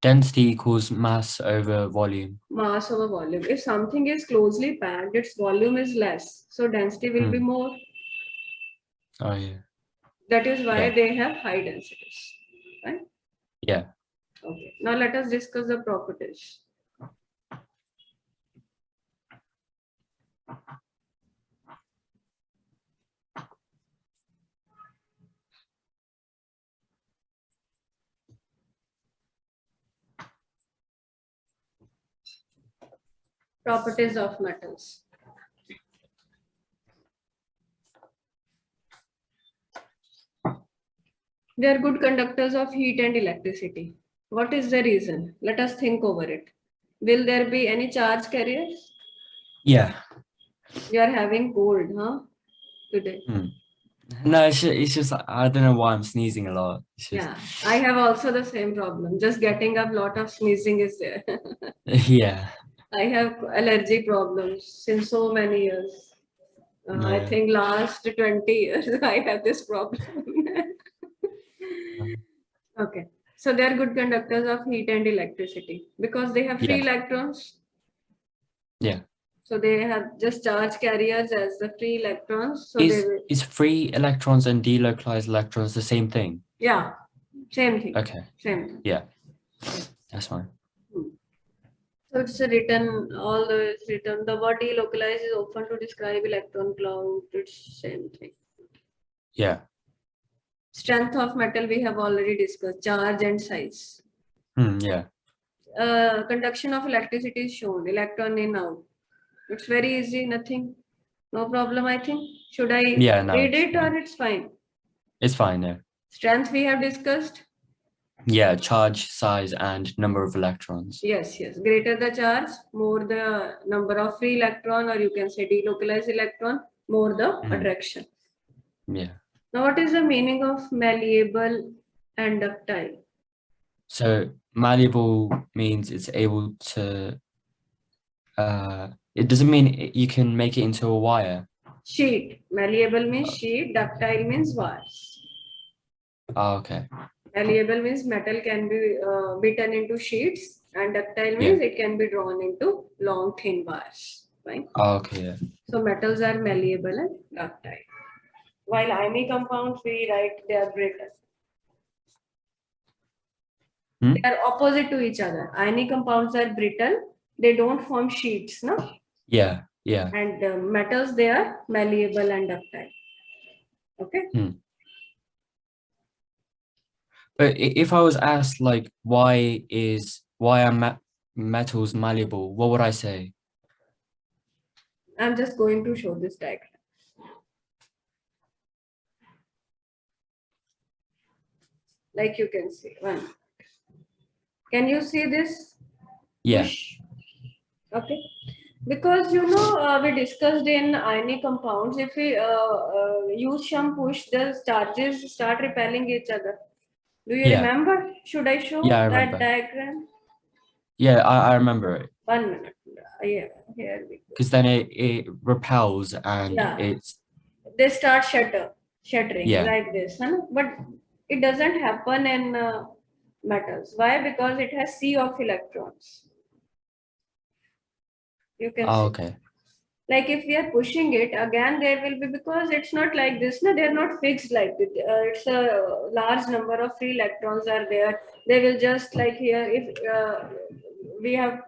density equals mass over volume. Mass over volume. If something is closely packed, its volume is less. So density will be more. Oh yeah, That is why yeah, they have high densities. Right? yeah. Okay. Now let us discuss the properties. Properties of metals. They are good conductors of heat and electricity. What is the reason? Let us think over it. Will there be any charge carriers? Yeah. You are having cold, huh? Today. No, it's just I don't know why I'm sneezing a lot. It's just, Yeah, I have also the same problem. Just getting up, lot of sneezing is there. yeah. I have allergy problems since so many years. I Yeah. think last 20 years I have this problem. Okay. So they are good conductors of heat and electricity because they have free Yeah. electrons. Yeah. So they have just charge carriers as the free electrons. So they will, Is free electrons and delocalized electrons the same thing? yeah, same thing. Okay. Same thing. Yeah. That's fine. So it's written, all the it's written. The word delocalized is often to describe electron cloud. It's same thing. Yeah. Strength of metal we have already discussed. Charge and size. Yeah. Conduction of electricity is shown. Electron in out. It's very easy. Nothing. No problem. I think. Should I Yeah, no, read it's it or fine. it's fine? It's fine, yeah. Strength we have discussed. Yeah, charge, size, and number of electrons. Yes, yes. Greater the charge, more the number of free electron, or you can say delocalized electron, more the attraction. Yeah. Now, what is the meaning of malleable and ductile? So malleable means it's able to it doesn't mean you can make it into a wire. Sheet. Malleable means sheet, ductile means wires. Oh, okay. Malleable means metal can be beaten into sheets, and ductile Yeah. means it can be drawn into long, thin wires. Right? Oh, okay, yeah. So metals are malleable and ductile. While ionic compounds, we write they are brittle. They are opposite to each other. Ionic compounds are brittle. They don't form sheets, no? Yeah, yeah. And metals, they are malleable and ductile. Okay. But if I was asked like why are metals malleable, what would I say? I'm just going to show this diagram. Like you can see. One. Can you see this? Yeah. Push. Okay. Because we discussed in ionic compounds, if we use some push, the charges start repelling each other. Do you Yeah. remember? Should I show Yeah, I that remember. diagram? Yeah, I remember it. 1 minute. Yeah, here we go. Because then it repels and Yeah. it's They start shattering Yeah. like this, huh? But it doesn't happen in metals. Why? Because it has sea of electrons. You can see. okay. Like if we are pushing it again, there will be, because it's not like this, no, they're not fixed like this. It's a large number of free electrons are there. They will just like here, if we have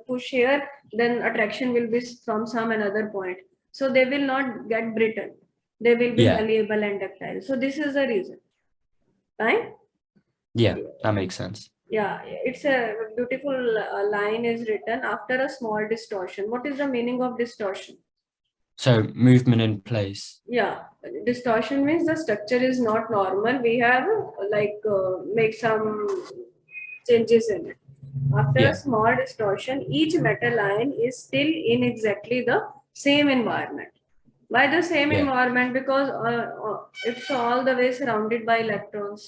push here, then attraction will be from some another point. So they will not get brittle. They will be Yeah. malleable and ductile. So this is the reason. Right? Yeah, that makes sense. Yeah, it's a beautiful line is written after a small distortion. What is the meaning of distortion? So movement in place. Yeah, distortion means the structure is not normal. We have make some changes in it. After Yeah. a small distortion, each metal ion is still in exactly the same environment. Why the same Yeah. environment? Because it's all the way surrounded by electrons.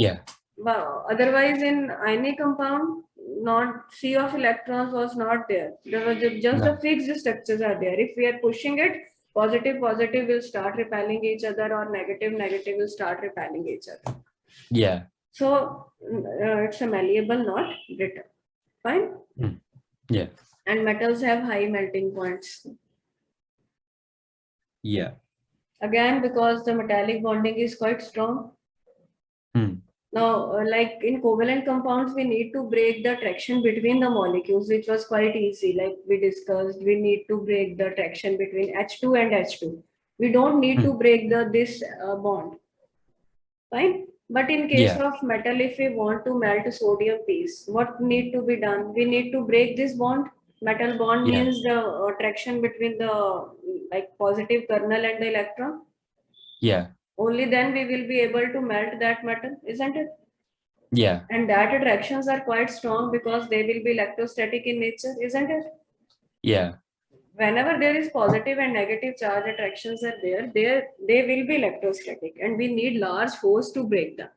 Yeah. But otherwise, in ionic compound, not sea of electrons was not there. There was just No. the fixed structures are there. If we are pushing it, positive will start repelling each other, or negative will start repelling each other. Yeah. So it's a malleable, not brittle. Fine. Yeah. And metals have high melting points. Yeah. Again, because the metallic bonding is quite strong. Now, like in covalent compounds, we need to break the attraction between the molecules, which was quite easy. Like we discussed, we need to break the attraction between H2 and H2. We don't need to break this bond. Fine. But in case of metal, if we want to melt sodium piece, what need to be done? We need to break this bond. Metal bond means the attraction between the like positive kernel and the electron. Yeah. Only then we will be able to melt that metal, isn't it? Yeah. And that attractions are quite strong because they will be electrostatic in nature, isn't it? Yeah. Whenever there is positive and negative charge attractions are there, they will be electrostatic, and we need large force to break them.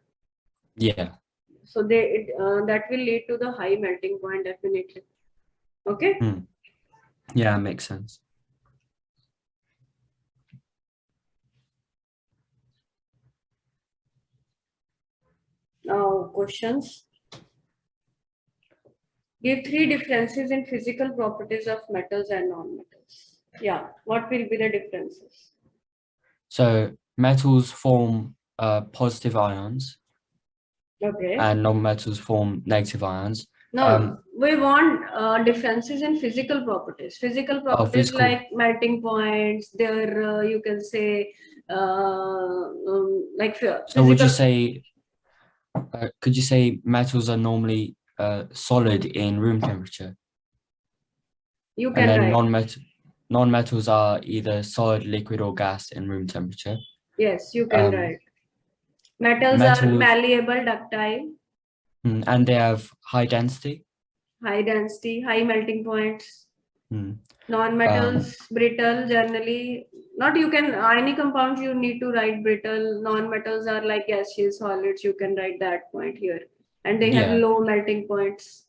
Yeah. So that will lead to the high melting point definitely. Okay. Yeah, makes sense. Now questions. Give 3 differences in physical properties of metals and non-metals. Yeah, what will be the differences? So metals form positive ions Okay. and non-metals form negative ions. No, we want differences in physical properties. Physical properties physical. like melting points, there you can say like So would you physical. say, could you say metals are normally solid in room temperature? You And can then write. non-metals are either solid, liquid, or gas in room temperature. Yes, you can Um, write. Metals are malleable, ductile, and they have high density. high density, high melting points. Mm. Non-metals, brittle, generally, not you can, any compounds you need to write brittle. Non-metals are like gaseous solids, you can write that point here. And they have Yeah. low melting points.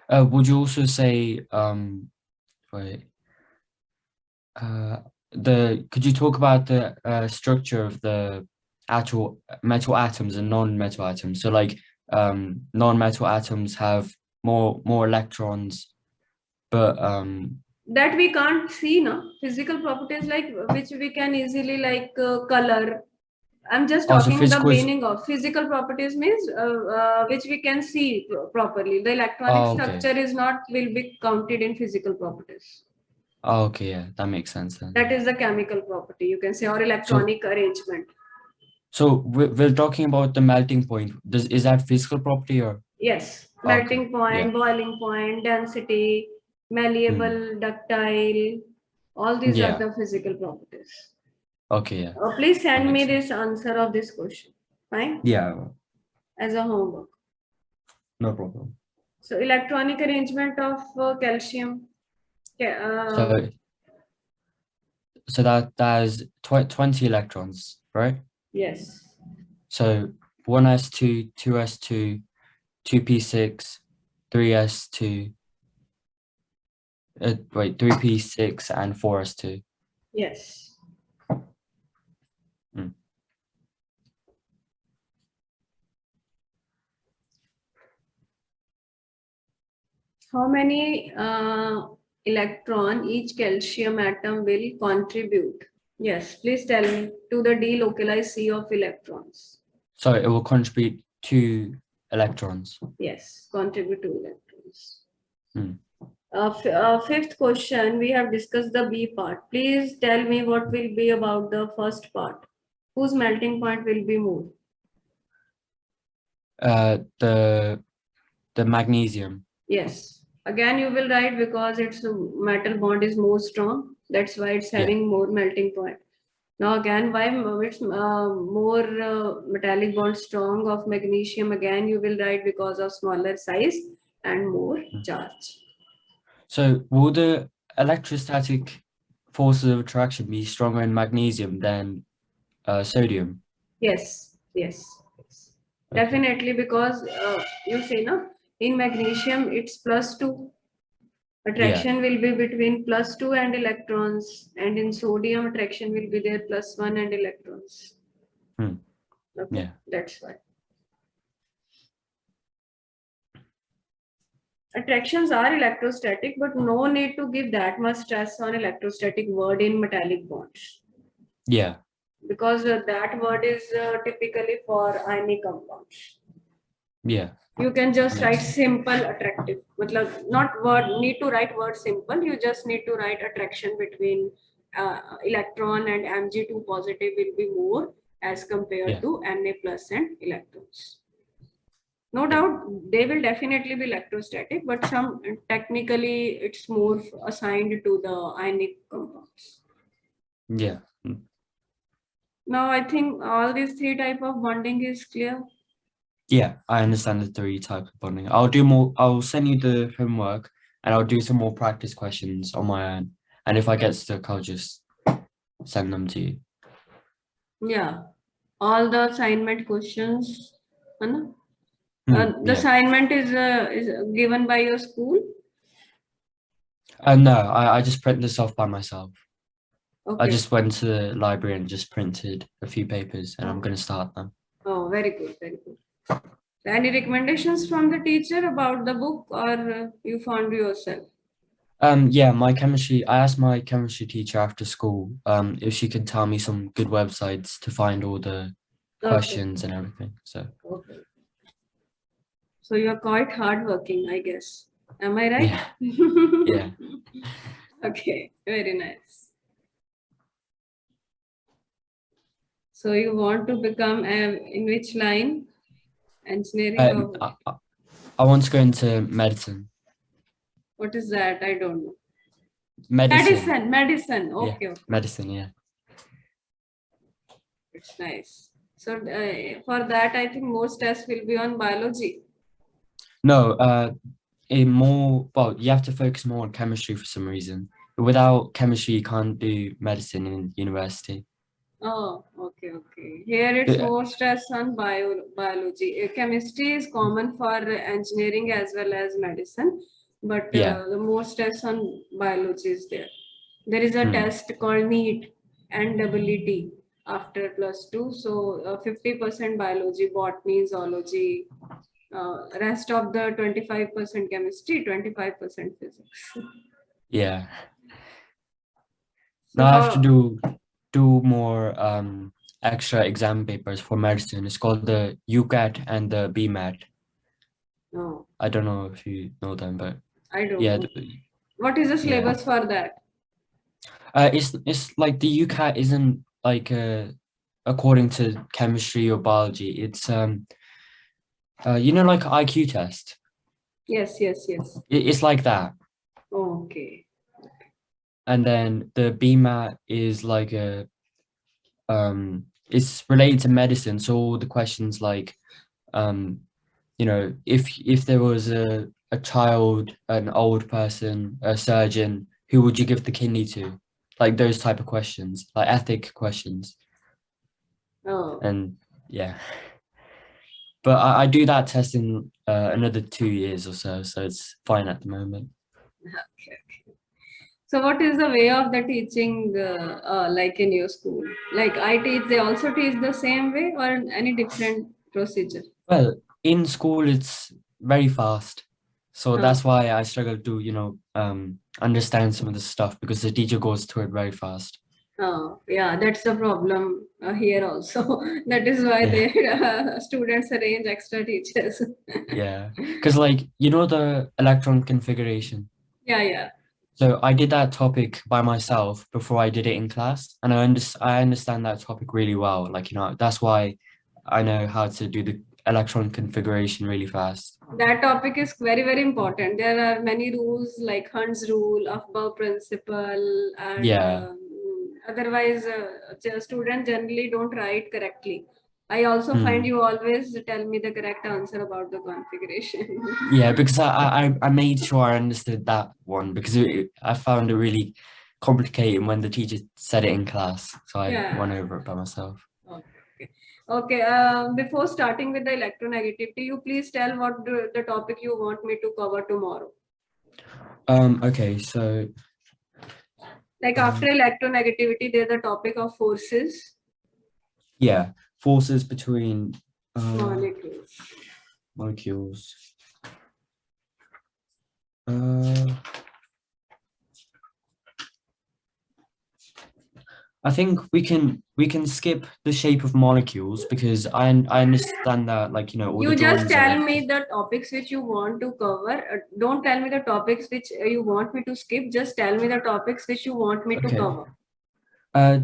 Would you also say, could you talk about the structure of the actual metal atoms and non-metal atoms? So like non-metal atoms have more electrons, but That we can't see, no? Physical properties like which we can easily like color. I'm just also talking the physical is, meaning of physical properties means which we can see properly. The electronic okay. structure is not will be counted in physical properties. Okay, yeah, that makes sense then. That is the chemical property, you can say, or electronic arrangement. So we're talking about the melting point. Is that physical property or? Yes, Okay, melting point, yeah. boiling point, density, malleable, ductile, all these are Yeah. the physical properties. Okay, yeah. Please That send me makes sense. this answer of this question. Fine? Yeah, As a homework. no problem. So electronic arrangement of calcium. So that is 20 electrons, right? Yes. So 1s2, 2s2, 2p6, 3s2, 3p6 and 4s2. Yes. How many electron each calcium atom will contribute? Yes, please tell me to the delocalized sea of electrons. So it will contribute 2 electrons. Yes, contribute 2 electrons. Hmm. Fifth question, we have discussed the B part. Please tell me what will be about the first part. Whose melting point will be more? The magnesium. Yes. Again, you will write because its metal bond is more strong. That's why it's having more melting point. Now again, why it's more metallic bond strong of magnesium? Again, you will write because of smaller size and more charge. So will the electrostatic forces of attraction be stronger in magnesium than sodium? Yes, yes, yes. Okay. Definitely, because you say no, in magnesium it's +2. Attraction will be between +2 and electrons, and in sodium attraction will be there +1 and electrons. Okay, Yeah. that's why. Attractions are electrostatic, but no need to give that much stress on electrostatic word in metallic bonds. Yeah. Because that word is typically for ionic compounds. Yeah. You can just write simple attractive. Not word need to write word simple. You just need to write attraction between electron and Mg2 positive will be more as compared to Na plus and electrons. No doubt they will definitely be electrostatic, but some technically it's more assigned to the ionic compounds. Yeah. Now I think all these three type of bonding is clear. Yeah, I understand the three types of bonding. I'll do more. I'll send you the homework and I'll do some more practice questions on my own. And if I get stuck, I'll just send them to you. Yeah, all the assignment questions. है ना? The Yeah. assignment is given by your school. No, I just print this off by myself. I Okay. just went to the library and just printed a few papers and I'm going to start them. Oh, very good, very good. Any recommendations from the teacher about the book, or you found yourself? Yeah, I asked my chemistry teacher after school, if she could tell me some good websites to find all the Okay. questions and everything. So Okay. So you're quite hardworking, I guess. Am I right? yeah, yeah. Okay, very nice. So you want to become in which line? Engineering or I want to go into medicine. what is that? I don't know. Medicine. Medicine. Yeah, Okay, okay. medicine. Yeah. It's nice. So for that, I think most tests will be on biology. No, well, you have to focus more on chemistry for some reason. Without chemistry, you can't do medicine in university. Oh, okay, okay. Here it's more stress on biology. Chemistry is common for engineering as well as medicine, but Yeah. the more stress on biology is there. There is a Hmm. test called NEET and NEET after +2. So 50% biology, botany, zoology, rest of the 25% chemistry, 25% physics. Yeah. So Now I have to do more extra exam papers for medicine. It's called the UCAT and the BMAT. no, I don't know if you know them, but I don't yeah, know. What is the yeah. syllabus for that? It's like the UCAT isn't like according to chemistry or biology. It's you know, like IQ test. Yes, yes, yes. It's like that. Okay. And then the BMAT is like a it's related to medicine. So all the questions like you know, if there was a child, an old person, a surgeon, who would you give the kidney to? Like those type of questions, like ethic questions. Oh, And yeah. But I do that test in another 2 years or so, so it's fine at the moment. okay. So what is the way of the teaching like in your school? Like I teach, they also teach the same way or any different procedure? Well, in school it's very fast, so Oh, that's why I struggle to, you know, understand some of the stuff because the teacher goes through it very fast. oh, yeah, that's the problem here also. That is why Yeah, they students arrange extra teachers. yeah, because like you know the electron configuration. Yeah, yeah. So I did that topic by myself before I did it in class, and I understand that topic really well. Like, you know, that's why I know how to do the electron configuration really fast. That topic is very, very important. There are many rules like Hund's rule, Aufbau principle, and Yeah. otherwise, students generally don't write correctly. I also find Hmm. you always tell me the correct answer about the configuration. Yeah, because I made sure I understood that one because I found it really complicated when the teacher said it in class. So I went Yeah. over it by myself. Okay. Okay. Before starting with the electronegativity, you please tell what the topic you want me to cover tomorrow. Okay, so Like after electronegativity, there's the topic of forces, yeah, forces between molecules. molecules. Uh, I think we can skip the shape of molecules because I understand that, like, you know, all You the just drawings are tell like me this. the topics which you want to cover. Don't tell me the topics which you want me to skip. Just tell me the topics which you want me to Okay. cover.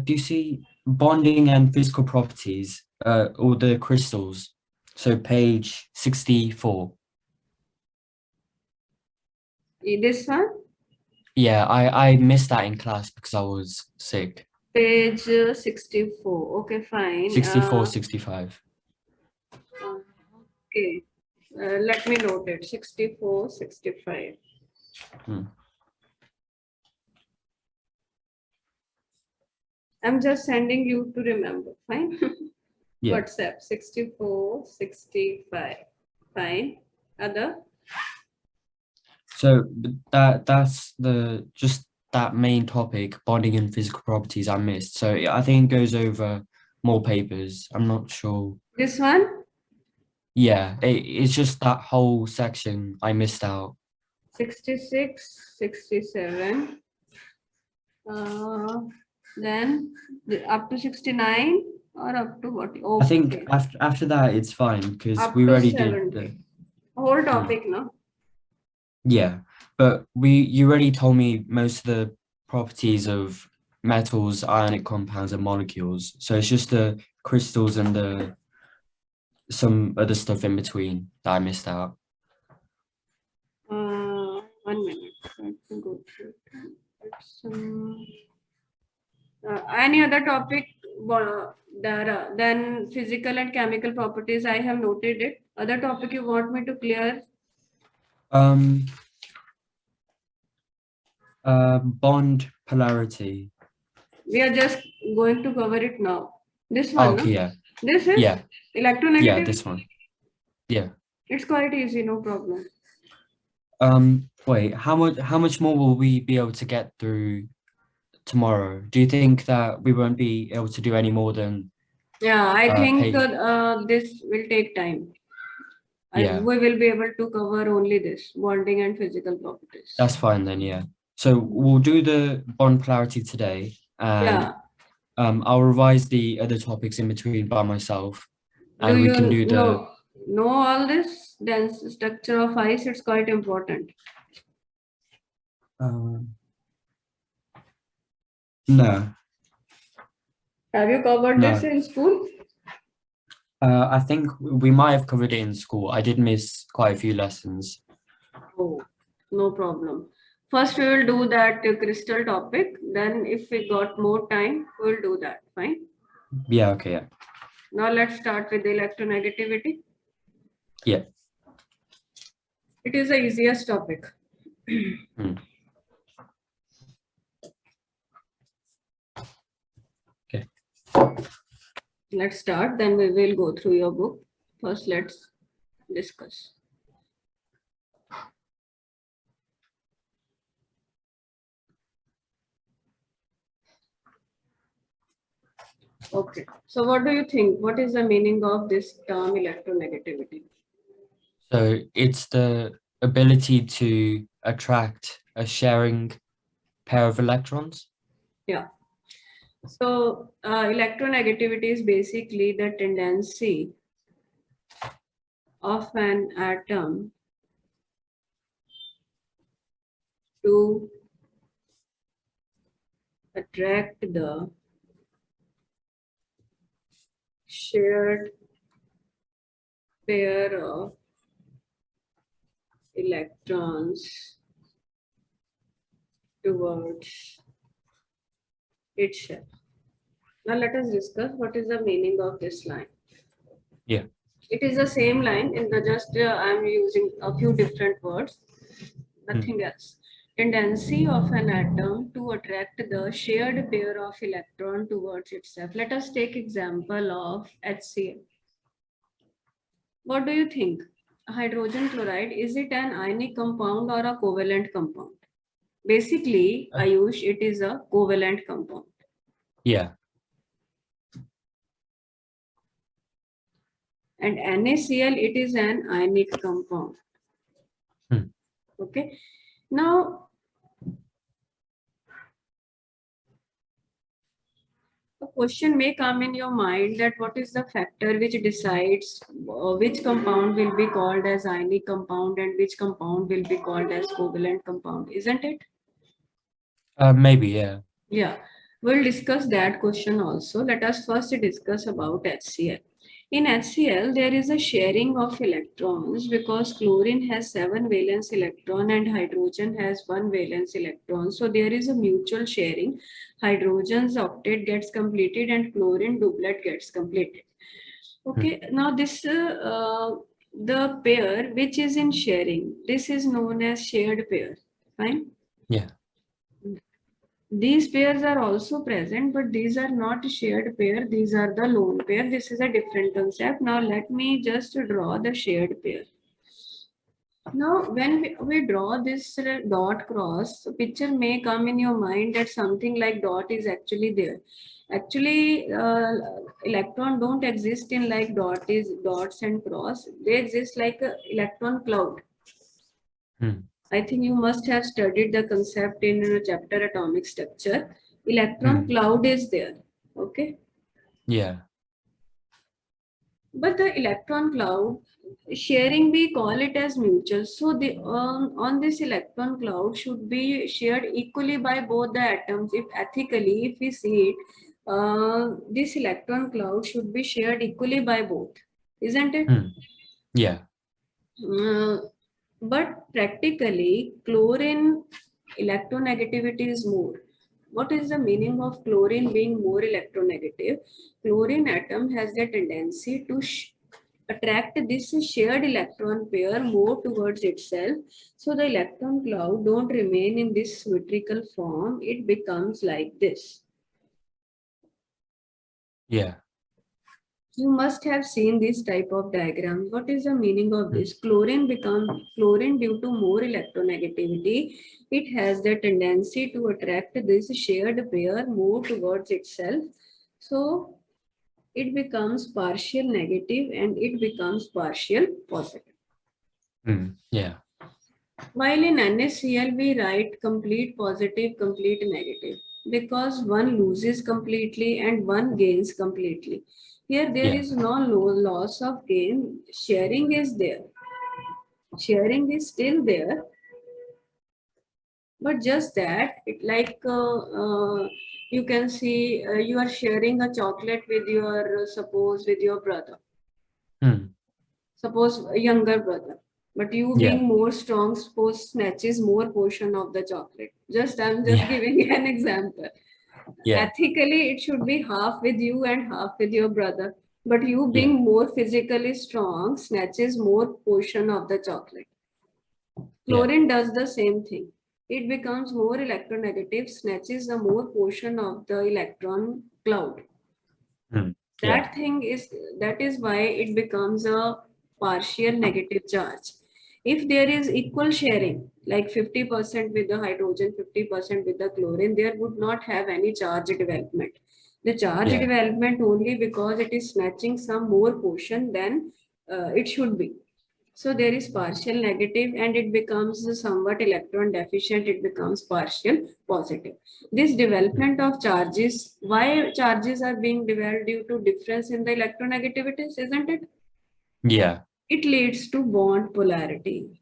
Do you see bonding and physical properties? All the crystals. So page 64. This one? Yeah, I missed that in class because I was sick. Page 64. Okay, fine. 64, 65. Okay. Let me note it. 64, 65. Hmm. I'm just sending you to remember. Fine. Yeah. WhatsApp 64, 65. Fine. Other? So that's the just that main topic, bonding and physical properties I missed. So yeah, I think it goes over more papers. I'm not sure. This one? Yeah, it's just that whole section I missed out. 66, 67. Then up to 69 or up to what? I think Okay. after that it's fine because Up we to already did the 70. Whole topic, no? yeah, but you already told me most of the properties of metals, ionic compounds, and molecules. So it's just the crystals and the some other stuff in between that I missed out. 1 minute. Let me go through it. It's, any other topic then physical and chemical properties? I have noted it. Other topic you want me to clear? Bond polarity. We are just going to cover it now. This Oh, one, okay, no? yeah, This is yeah, electronegativity. this one. Yeah. It's quite easy, no problem. Wait, how much more will we be able to get through tomorrow? Do you think that we won't be able to do any more than Yeah, I think pay? this will take time. Yeah, We will be able to cover only this bonding and physical properties. that's fine then, yeah. So we'll do the bond polarity today, and Yeah. I'll revise the other topics in between by myself, Do and we you can do the know all this? Dense structure of ice, it's quite important. no, Have you covered this no. in school? I think we might have covered it in school. I did miss quite a few lessons. Oh, no problem. First, we will do that crystal topic. Then, if we got more time, we'll do that. Fine. Yeah, okay, yeah. Now, let's start with the electronegativity. Yeah. It is the easiest topic. Hmm. Okay. Let's start. Then we will go through your book. First, let's discuss. Okay. So, what do you think? What is the meaning of this term electronegativity? So it's the ability to attract a sharing pair of electrons. Yeah. So, electronegativity is basically the tendency of an atom to attract the shared pair of electrons towards itself. Now, let us discuss what is the meaning of this line. Yeah. It is the same line in the just I'm using a few different words, nothing else. Tendency of an atom to attract the shared pair of electron towards itself. Let us take example of HCl. What do you think? Hydrogen chloride, is it an ionic compound or a covalent compound? Basically, Ayush, it is a covalent compound. Yeah. And NaCl, it is an ionic compound. Okay. Now, a question may come in your mind that what is the factor which decides which compound will be called as ionic compound and which compound will be called as covalent compound, isn't it? Maybe, yeah. Yeah, we'll discuss that question also. Let us first discuss about HCl. In HCl, there is a sharing of electrons because chlorine has 7 valence electron and hydrogen has 1 valence electron. So there is a mutual sharing. Hydrogen's octet gets completed and chlorine doublet gets completed. Okay, now this the pair which is in sharing, this is known as shared pair. Fine. Yeah. These pairs are also present, but these are not shared pair. These are the lone pair. This is a different concept. Now let me just draw the shared pair. Now, when we draw this dot cross, picture may come in your mind that something like dot is actually there. Actually, electron don't exist in like dots and cross. They exist like a electron cloud. I think you must have studied the concept in chapter atomic structure. Electron cloud is there. Okay. Yeah. But the electron cloud sharing, we call it as mutual. So the on this electron cloud should be shared equally by both the atoms. If ethically, if we see it, this electron cloud should be shared equally by both, isn't it? Yeah. But practically, chlorine electronegativity is more. What is the meaning of chlorine being more electronegative? Chlorine atom has the tendency to attract this shared electron pair more towards itself. So the electron cloud don't remain in this symmetrical form. It becomes like this. Yeah. You must have seen this type of diagram. What is the meaning of this? Chlorine due to more electronegativity. It has the tendency to attract this shared pair more towards itself. So it becomes partial negative and it becomes partial positive. Yeah. While in NaCl, we write complete positive, complete negative because one loses completely and one gains completely. Here there is no loss of gain. Sharing is there. Sharing is still there. But just that, it like you can see you are sharing a chocolate with your, suppose with your brother. Suppose a younger brother. But you being more strong, suppose snatches more portion of the chocolate. I'm just giving an example. Ethically, it should be half with you and half with your brother. But you being more physically strong snatches more portion of the chocolate. Chlorine does the same thing. It becomes more electronegative, snatches the more portion of the electron cloud. That is why it becomes a partial negative charge. If there is equal sharing, like 50% with the hydrogen, 50% with the chlorine, there would not have any charge development. The charge development only because it is snatching some more portion than it should be. So there is partial negative and it becomes somewhat electron deficient, it becomes partial positive. This development of charges, why charges are being developed due to difference in the electronegativities, isn't it? Yeah. It leads to bond polarity.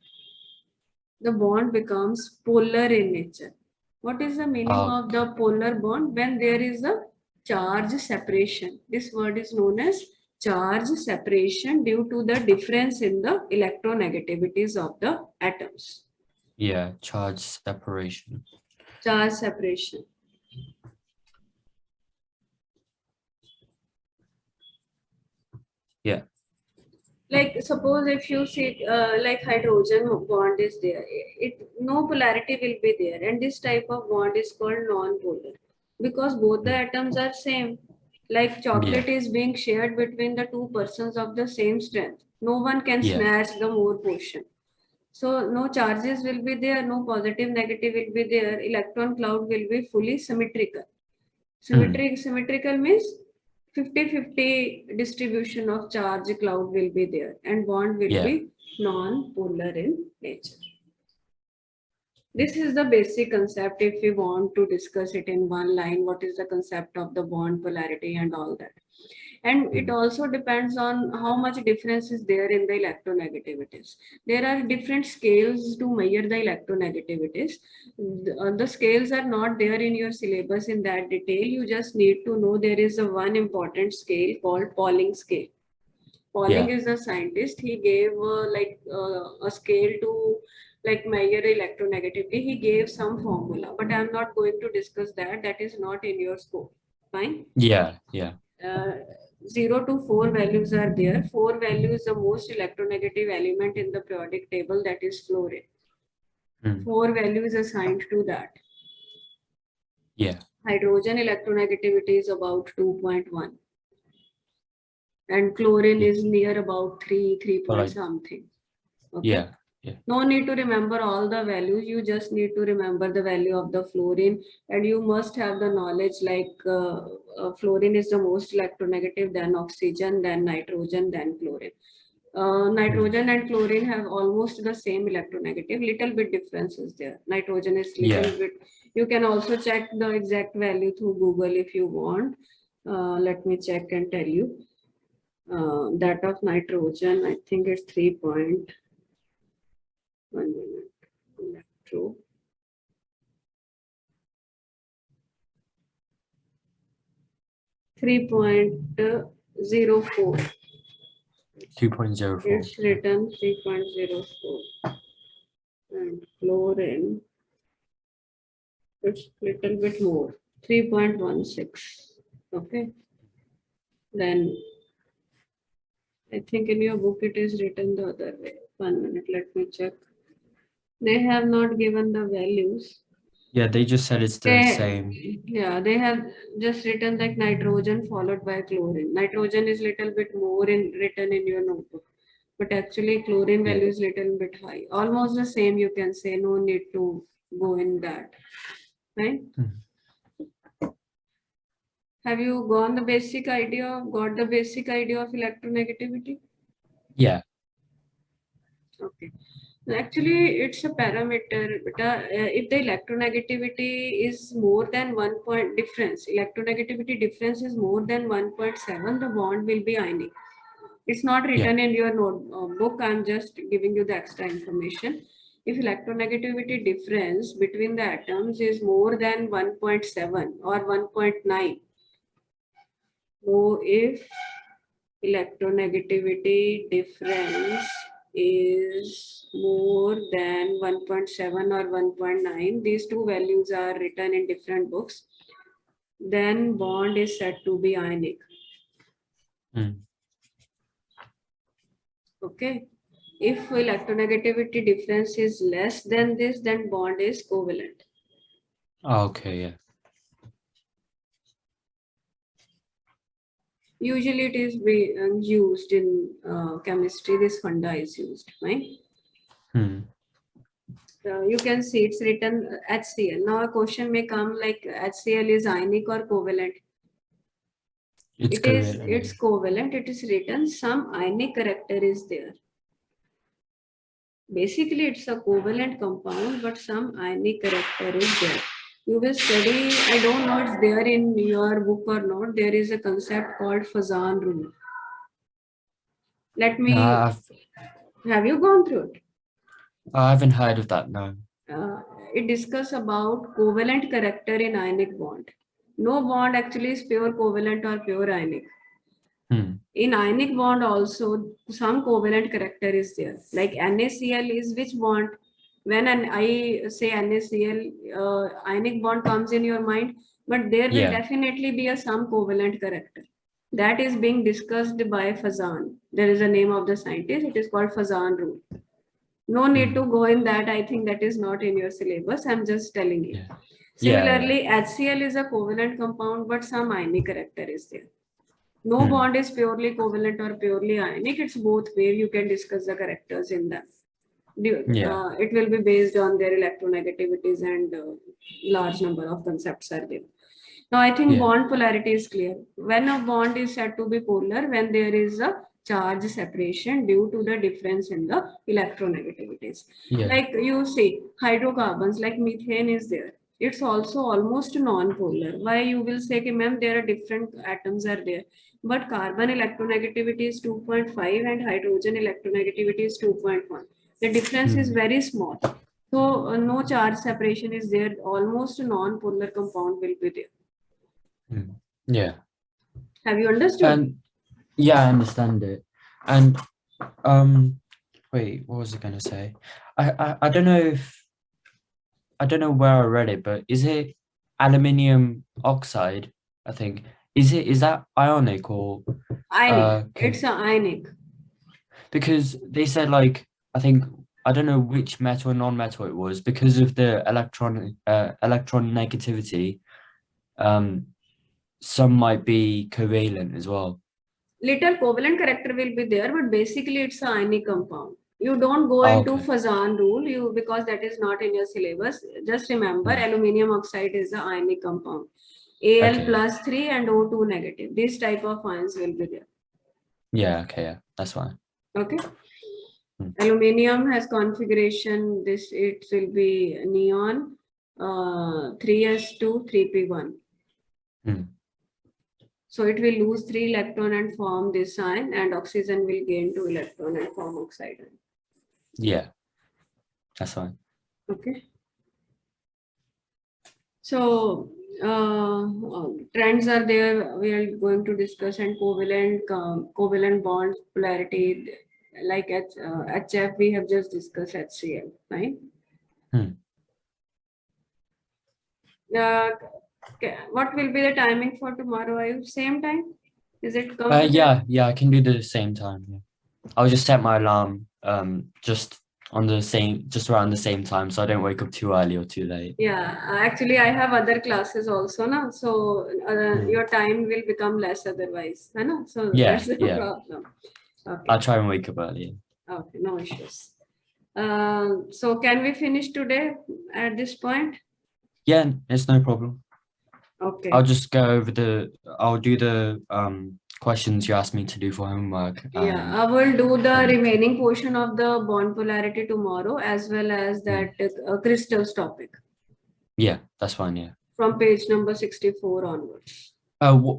The bond becomes polar in nature. What is the meaning of the polar bond? When there is a charge separation. This word is known as charge separation due to the difference in the electronegativities of the atoms. Yeah, charge separation. Charge separation. Yeah. Like suppose if you see like hydrogen bond is there, no polarity will be there, and this type of bond is called non-polar because both the atoms are same. Like chocolate is being shared between the two persons of the same strength. No one can snatch the more portion. So no charges will be there, no positive, negative will be there. Electron cloud will be fully symmetrical. Symmetrical means 50-50 distribution of charge cloud will be there and bond will be non-polar in nature. This is the basic concept. If we want to discuss it in one line, what is the concept of the bond polarity and all that. And it also depends on how much difference is there in the electronegativities. There are different scales to measure the electronegativities. The scales are not there in your syllabus in that detail. You just need to know there is a one important scale called Pauling scale. Pauling is the scientist. He gave a scale to like measure electronegativity. He gave some formula, but I'm not going to discuss that. That is not in your scope. Fine. Yeah. 0 to 4 values are there. 4 value is the most electronegative element in the periodic table, that is fluorine. 4 value is assigned to that. Yeah. Hydrogen electronegativity is about 2.1. And chlorine is near about 3 point something. Okay. Yeah. No need to remember all the values. You just need to remember the value of the fluorine, and you must have the knowledge like fluorine is the most electronegative, then oxygen, then nitrogen, then chlorine. Nitrogen and chlorine have almost the same electronegative. Little bit difference is there. Nitrogen is little bit. You can also check the exact value through Google if you want. Let me check and tell you. That of nitrogen, I think it's 3.1 minute. Electro. 3.04. 2.04. It's written 3.04. And chlorine, it's little bit more, 3.16. Okay. Then I think in your book it is written the other way. 1 minute, let me check. They have not given the values. Yeah, they just said it's the same. Yeah, they have just written like nitrogen followed by chlorine. Nitrogen is little bit more written in your notebook, but actually chlorine value is little bit high. Almost the same, you can say. No need to go in that, right? Have you got the basic idea of electronegativity? Yeah. Okay. Actually, it's a parameter. If the electronegativity is more than 1 point difference, electronegativity difference is more than 1.7, the bond will be ionic. It's not written in your notebook. I'm just giving you the extra information. If electronegativity difference between the atoms is more than 1.7 or 1.9, so if electronegativity difference is more than 1.7 or 1.9, these two values are written in different books, then bond is said to be ionic. Okay. If electronegativity difference is less than this, then bond is covalent. Okay, yeah. Usually it is used in chemistry. This funda is used, right? You can see it's written HCl. Now a question may come like HCl is ionic or covalent. It's covalent. It is written some ionic character is there. Basically, it's a covalent compound, but some ionic character is there. You will study, I don't know it's there in your book or not, there is a concept called Fazan rule. Let me, have you gone through it? I haven't heard of that, no. It discusses about covalent character in ionic bond. No bond actually is pure covalent or pure ionic. In ionic bond also, some covalent character is there. Like NaCl is which bond? When I say NaCl, ionic bond comes in your mind, but there will definitely be some covalent character. That is being discussed by Fazan. There is a name of the scientist. It is called Fazan rule. No need to go in that. I think that is not in your syllabus. I'm just telling you. Similarly, HCl is a covalent compound, but some ionic character is there. No bond is purely covalent or purely ionic. It's both where you can discuss the characters in them. It will be based on their electronegativities and large number of concepts are there. Now, I think bond polarity is clear. When a bond is said to be polar, when there is a charge separation due to the difference in the electronegativities. Like you see, hydrocarbons like methane is there. It's also almost non-polar. Why you will say, ma'am, there are different atoms are there. But carbon electronegativity is 2.5 and hydrogen electronegativity is 2.1. The difference is very small. So no charge separation is there. Almost non-polar compound will be there. Yeah. Have you understood? Yeah, I understand it. And wait, what was I gonna say? I don't know if I don't know where I read it, but is it aluminium oxide? I think is that ionic or Ionic. can, It's a ionic. because they said like I think I don't know which metal or non-metal it was because of the electron negativity. Some might be covalent as well. Little covalent character will be there, but basically it's a ionic compound. You don't go Oh, into okay. Fazan rule, because that is not in your syllabus. Just remember, Hmm. aluminium oxide is a ionic compound. Al Okay. plus 3 and O2 negative. These type of ions will be there. Yeah. Okay. Yeah. That's fine. Okay. Hmm. Aluminium has configuration. It will be neon 3s2 3p1. Hmm. So it will lose 3 electron and form this ion, and oxygen will gain 2 electron and form oxide ion. Yeah. That's fine. Okay. So trends are there. We are going to discuss, and covalent bonds, polarity, like at HF we have just discussed HCl. Fine. Hmm. What will be the timing for tomorrow? Are you same time? Is it Yeah, I can do the same time. Yeah. I'll just set my alarm just just around the same time so I don't wake up too early or too late. Yeah, actually, I have other classes also, na. So Hmm. your time will become less otherwise, है ना? So Yeah, that's the yeah. problem. Okay, I'll try and wake up early. okay, no issues. So can we finish today at this point? Yeah, it's no problem. Okay. I'll do the questions you asked me to do for homework. Yeah, And I will do the then- remaining portion of the bond polarity tomorrow, as well as that crystals topic Yeah, that's fine. Yeah. from page number 64 onwards.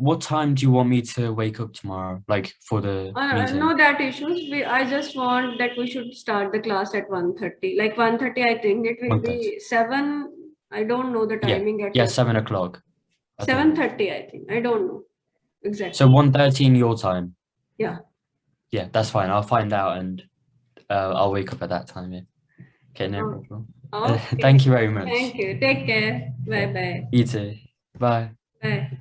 What time do you want me to wake up tomorrow? Like for the meeting? No, that issues. I just want that we should start the class at 1:30. Like 1:30, I think it will 1:30. be 7. I don't know the Yeah, timing at yeah, your 7 o'clock. I think. 7:30, I think. I don't know exactly. So 1:30 in your time. Yeah. Yeah, that's fine. I'll find out and I'll wake up at that time. Yeah. Okay, no problem. Okay. Thank you very much. Thank you. Take care. Bye bye. You too. Bye. Bye.